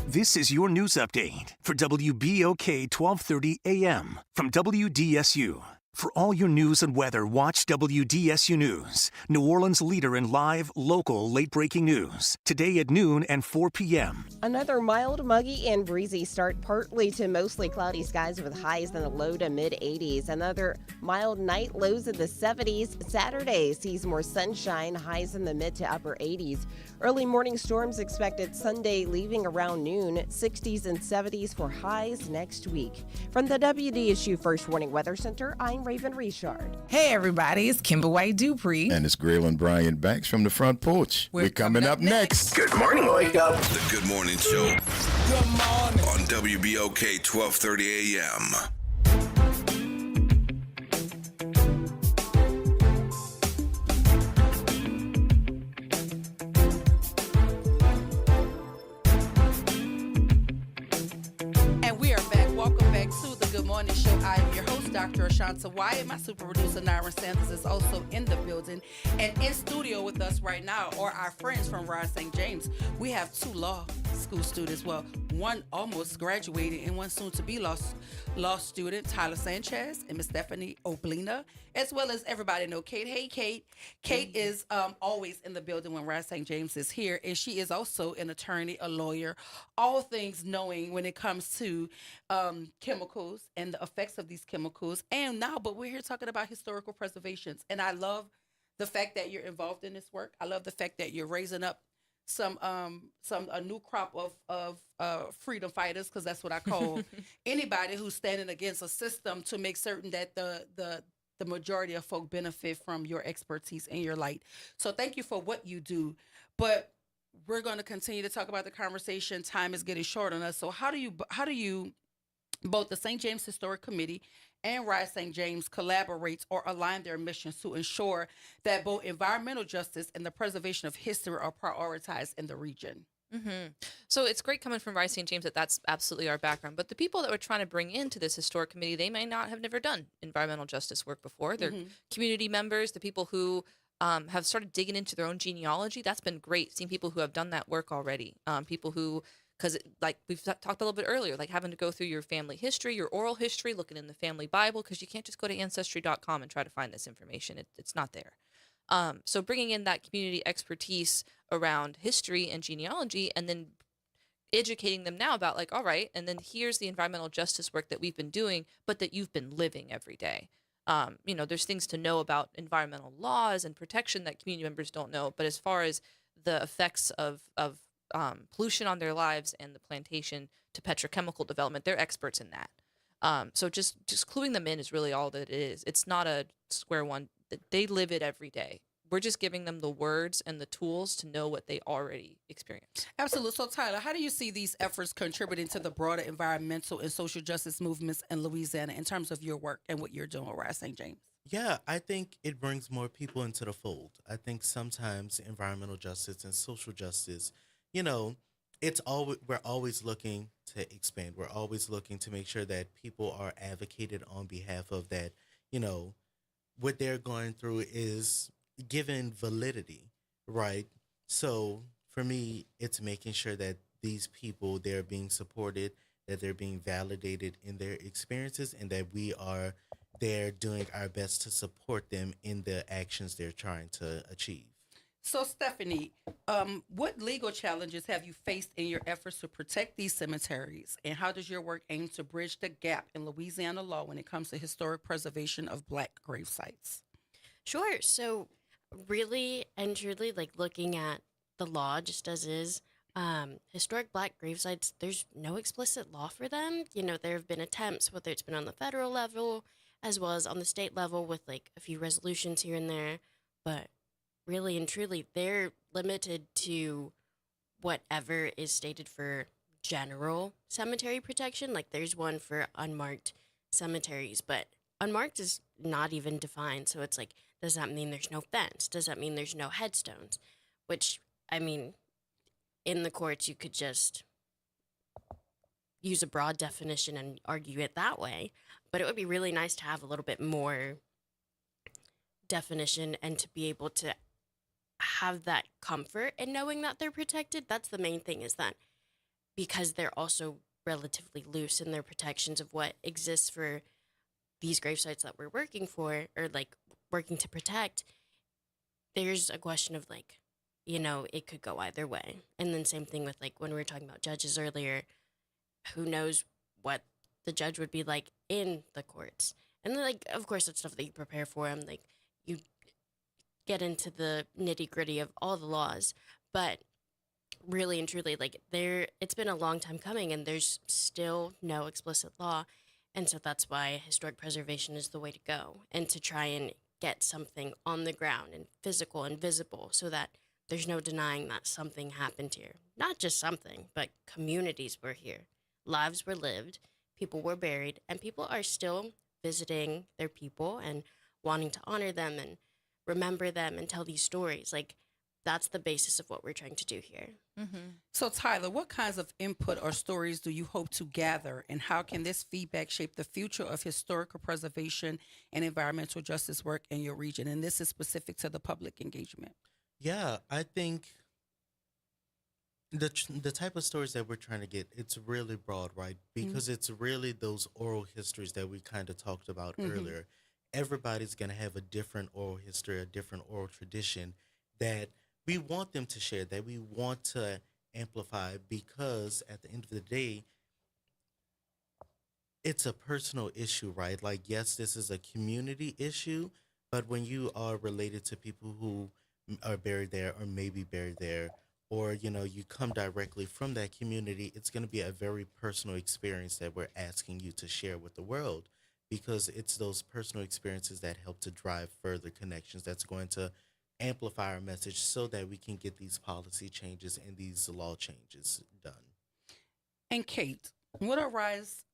This is your news update for WBOK 1230 AM from WDSU. For all your news and weather, watch WDSU News, New Orleans' leader in live, local, late-breaking news. Today at noon and 4 p.m. Another mild, muggy, and breezy start, partly to mostly cloudy skies with highs in the low to mid-80s. Another mild night, lows in the 70s. Saturday sees more sunshine, highs in the mid to upper 80s. Early morning storms expected Sunday, leaving around noon. 60s and 70s for highs next week. From the WDSU First Warning Weather Center, I'm Raven Richard. Hey, everybody, it's Kimber White Dupree. And it's Graylin Bryant Banks from the front porch. We're coming up next. Good morning, wake up. The Good Morning Show. Good morning. On WBOK 1230 AM. Morning Show. I am your host, Dr. Ashanta Wyatt. My super producer, Naira Sanders, is also in the building. And in studio with us right now are our friends from Rise St. James. We have two law school students. Well, one almost graduated and one soon to be law student, Tyler Sanchez and Miss Stephanie Oblina, as well as everybody know Kate. Hey, Kate. Kate is always in the building when Rise St. James is here, and she is also an attorney, a lawyer, all things knowing when it comes to chemicals and the effects of these chemicals. But we're here talking about historical preservations, and I love the fact that you're involved in this work. I love the fact that you're raising up a new crop of freedom fighters, because that's what I call anybody who's standing against a system to make certain that the majority of folk benefit from your expertise and your light. So thank you for what you do. But we're going to continue to talk about the conversation. Time is getting short on us. So how do you both the St. James Historic Committee and Rise St. James collaborate or align their missions to ensure that both environmental justice and the preservation of history are prioritized in the region? So it's great coming from Rise St. James that's absolutely our background. But the people that we're trying to bring into this historic committee, they may not have never done environmental justice work before. They're community members, the people who have started digging into their own genealogy. That's been great, seeing people who have done that work already. People who, because like we've talked a little bit earlier, like having to go through your family history, your oral history, looking in the family Bible, because you can't just go to Ancestry.com and try to find this information. It's not there. So bringing in that community expertise around history and genealogy, and then educating them now about like, all right, and then here's the environmental justice work that we've been doing, but that you've been living every day. There's things to know about environmental laws and protection that community members don't know. But as far as the effects of pollution on their lives and the plantation to petrochemical development, they're experts in that. So just cluing them in is really all that it is. It's not a square one. They live it every day. We're just giving them the words and the tools to know what they already experience. Absolutely. So, Tyler, how do you see these efforts contributing to the broader environmental and social justice movements in Louisiana in terms of your work and what you're doing with Rise St. James? Yeah, I think it brings more people into the fold. I think sometimes environmental justice and social justice, you know, it's always we're always looking to expand. We're always looking to make sure that people are advocated on behalf of that, you know, what they're going through is given validity, right? So for me, it's making sure that these people they're being supported, that they're being validated in their experiences, and that we are there doing our best to support them in the actions they're trying to achieve. So, Stephanie, what legal challenges have you faced in your efforts to protect these cemeteries, and how does your work aim to bridge the gap in Louisiana law when it comes to historic preservation of Black grave sites? Sure. So, really and truly, like looking at the law just as is, historic Black grave sites, there's no explicit law for them. You know, there have been attempts, whether it's been on the federal level as well as on the state level, with like a few resolutions here and there, but really and truly, they're limited to whatever is stated for general cemetery protection. Like there's one for unmarked cemeteries, but unmarked is not even defined. So it's like, does that mean there's no fence? Does that mean there's no headstones? Which, I mean, in the courts, you could just use a broad definition and argue it that way. But it would be really nice to have a little bit more definition and to be able to have that comfort in knowing that they're protected. That's the main thing, is that because they're also relatively loose in their protections of what exists for these grave sites that we're working for, or like working to protect, there's a question of like, you know, it could go either way. And then same thing with like when we were talking about judges earlier, who knows what the judge would be like in the courts. And then like, of course, that's stuff that you prepare for. And like, you get into the nitty gritty of all the laws, but really and truly, like it's been a long time coming and there's still no explicit law. And so that's why historic preservation is the way to go, and to try and get something on the ground and physical and visible so that there's no denying that something happened here. Not just something, but communities were here. Lives were lived, people were buried, and people are still visiting their people and wanting to honor them and remember them and tell these stories. Like, that's the basis of what we're trying to do here. Mm-hmm. So, Tyler, what kinds of input or stories do you hope to gather, and how can this feedback shape the future of historical preservation and environmental justice work in your region? And this is specific to the public engagement. Yeah, I think the type of stories that we're trying to get, it's really broad, right? Because it's really those oral histories that we kind of talked about earlier. Everybody's going to have a different oral history, a different oral tradition that we want them to share, that we want to amplify, because at the end of the day, it's a personal issue, right? Like, yes, this is a community issue, but when you are related to people who are buried there or maybe buried there, or, you know, you come directly from that community, it's going to be a very personal experience that we're asking you to share with the world, because it's those personal experiences that help to drive further connections that's going to amplify our message so that we can get these policy changes and these law changes done. And Kate, what are Rise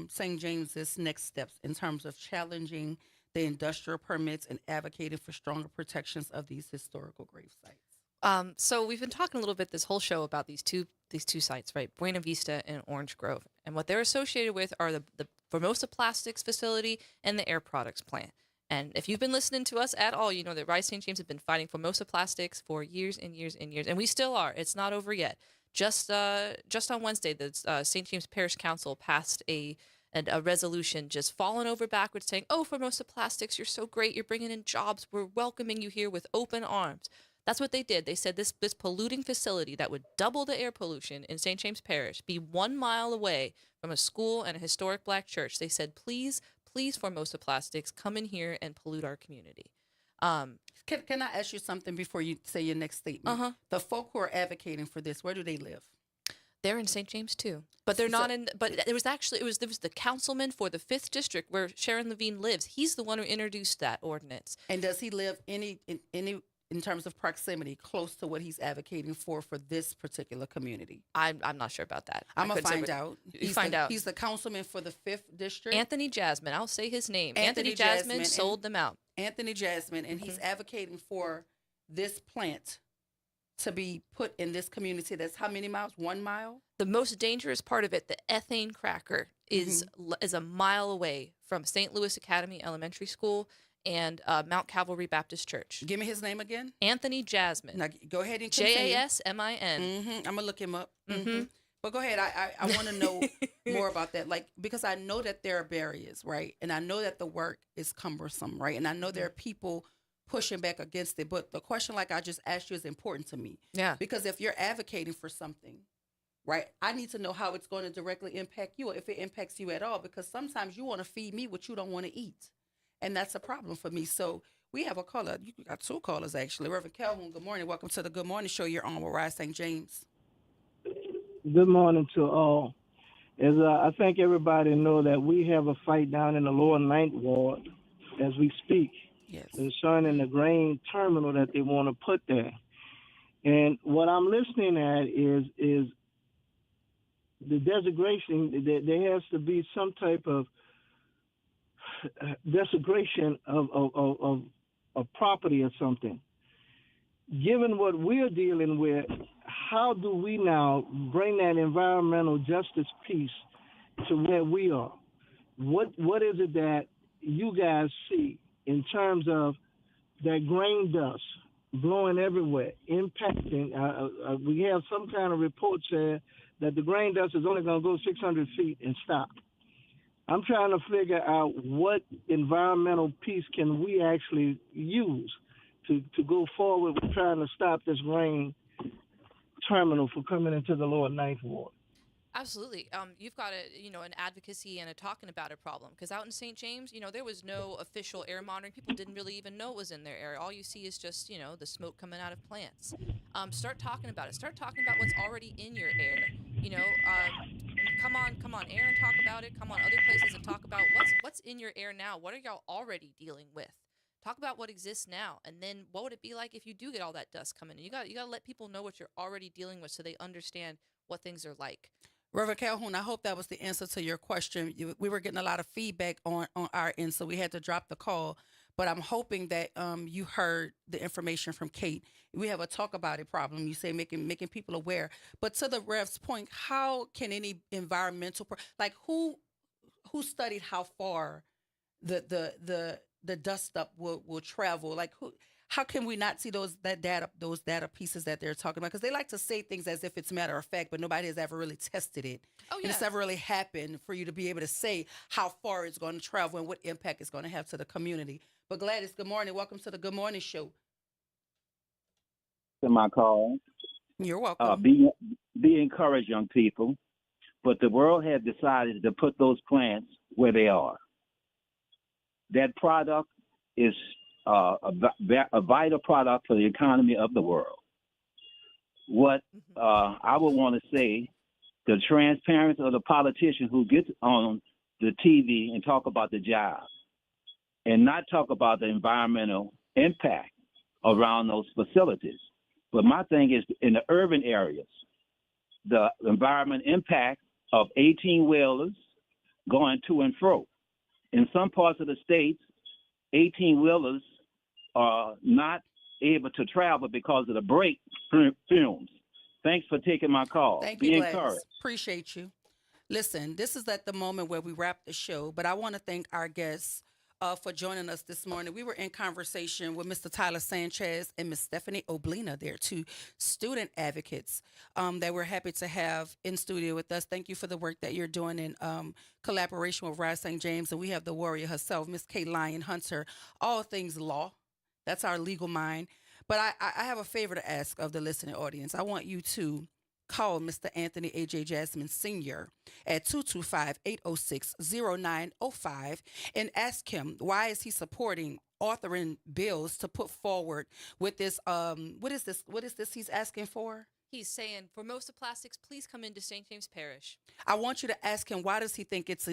St. James's next steps in terms of challenging the industrial permits and advocating for stronger protections of these historical grave sites? So we've been talking a little bit this whole show about these two sites, right? Buena Vista and Orange Grove. And what they're associated with are the Formosa Plastics facility and the Air Products plant. And if you've been listening to us at all, you know that Rise St. James has been fighting Formosa Plastics for years and years and years. And we still are. It's not over yet. Just on Wednesday, the St. James Parish Council passed a resolution just falling over backwards saying, oh, Formosa Plastics, you're so great. You're bringing in jobs. We're welcoming you here with open arms. That's what they did. They said this polluting facility that would double the air pollution in St. James Parish, be 1 mile away from a school and a historic Black church. They said, please, Formosa Plastics, come in here and pollute our community. Can I ask you something before you say your next statement? The folk who are advocating for this, where do they live? They're in St. James too, but they're not in. But there was the councilman for the 5th district where Sharon Levine lives. He's the one who introduced that ordinance. And does he live in terms of proximity, close to what he's advocating for this particular community? I'm not sure about that. I'm going to couldn't say find out. Find out. He's the councilman for the 5th district. Anthony Jasmine. I'll say his name. Anthony Jasmine sold them out. Anthony Jasmine, and he's advocating for this plant to be put in this community. That's how many miles? 1 mile? The most dangerous part of it, the ethane cracker, is a mile away from St. Louis Academy Elementary School and Mount Calvary Baptist Church. Give me his name again. Anthony Jasmine. Now go ahead and continue. Jasmin. I'm gonna look him up. But go ahead. I want to know more about that, like, because I know that there are barriers, right? And I know that the work is cumbersome, right? And I know there are people pushing back against it. But the question, like I just asked you, is important to me. Yeah. Because if you're advocating for something, right, I need to know how it's going to directly impact you, or if it impacts you at all. Because sometimes you want to feed me what you don't want to eat, and that's a problem for me. So we have a caller. You got 2 callers actually. Reverend Calhoun, good morning. Welcome to the Good Morning Show. You're on with Rise St. James. Good morning to all. As I think everybody know that we have a fight down in the lower 9th ward as we speak, concerning the grain terminal that they want to put there. And what I'm listening at is the desecration. There has to be some type of desecration of property or something. Given what we're dealing with, how do we now bring that environmental justice piece to where we are? What is it that you guys see in terms of that grain dust blowing everywhere, impacting? We have some kind of report saying that the grain dust is only going to go 600 feet and stop. I'm trying to figure out what environmental piece can we actually use to go forward with trying to stop this grain terminal from coming into the lower 9th ward. Absolutely. You've got an advocacy and a talking about it problem, because out in St. James, there was no official air monitoring. People didn't really even know it was in their air. All you see is just, the smoke coming out of plants. Start talking about it. Start talking about what's already in your air. Come on, air, and talk about it. Come on, other places, and talk about what's in your air now. What are y'all already dealing with? Talk about what exists now, and then what would it be like if you do get all that dust coming in? You got to let people know what you're already dealing with, so they understand what things are like. Reverend Calhoun, I hope that was the answer to your question. We were getting a lot of feedback on our end, so we had to drop the call. But I'm hoping that you heard the information from Kate. We have a talk about it problem. You say making people aware. But to the Rev's point, how can any environmental who studied how far the dust up will travel? How can we not see those data pieces that they're talking about? Because they like to say things as if it's matter of fact, but nobody has ever really tested it. Oh, yeah. And it's never really happened for you to be able to say how far it's going to travel and what impact it's going to have to the community. But Gladys, good morning. Welcome to the Good Morning Show. To my call. You're welcome. Be encouraged, young people. But the world has decided to put those plants where they are. That product is a vital product for the economy of the world. What I would want to say, the transparency of the politician who gets on the TV and talk about the job and not talk about the environmental impact around those facilities. But my thing is in the urban areas, the environment impact of 18-wheelers going to and fro. In some parts of the states, 18-wheelers are not able to travel because of the brake fumes. Thanks for taking my call. Thank Be you, Gladys. encouraged. Appreciate you. Listen, this is at the moment where we wrap the show, but I want to thank our guests for joining us this morning. We were in conversation with Mr. Tyler Sanchez and Ms. Stephanie Oblina. They're 2 student advocates that we're happy to have in studio with us. Thank you for the work that you're doing in collaboration with Rise St. James. And we have the warrior herself, Ms. Kay Lyon Hunter, all things law. That's our legal mind. But I have a favor to ask of the listening audience. I want you to call Mr. Anthony A.J. Jasmine Sr. at 225-806-0905 and ask him why is he supporting authoring bills to put forward with this. What is this he's asking for? He's saying, for most of plastics, please come into St. James Parish. I want you to ask him, why does he think it's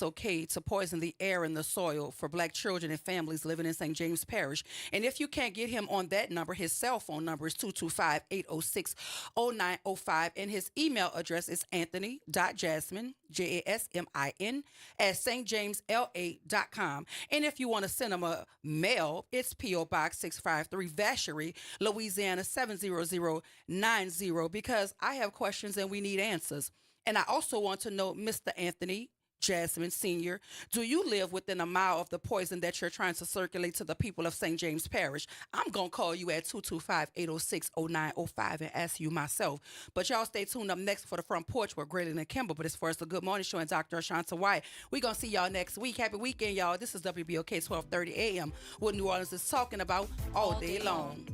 okay to poison the air and the soil for black children and families living in St. James Parish? And if you can't get him on that number, his cell phone number is 225-806-0905, and his email address is anthony.jasmine, Jasmin, at stjamesla.com. And if you want to send him a mail, it's P.O. Box 653, Vacherie, Louisiana 70090, because I have questions and we need answers. And I also want to know, Mr. Anthony Jasmine Sr., do you live within a mile of the poison that you're trying to circulate to the people of St. James Parish? I'm going to call you at 225-806-0905 and ask you myself. But y'all stay tuned up next for the Front Porch with Graylin and Kimber. But as far as the Good Morning Show and Dr. Ashanta White, we're going to see y'all next week. Happy weekend, y'all. This is WBOK 1230 AM, what New Orleans is talking about all day long.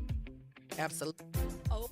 Absolutely. Oh.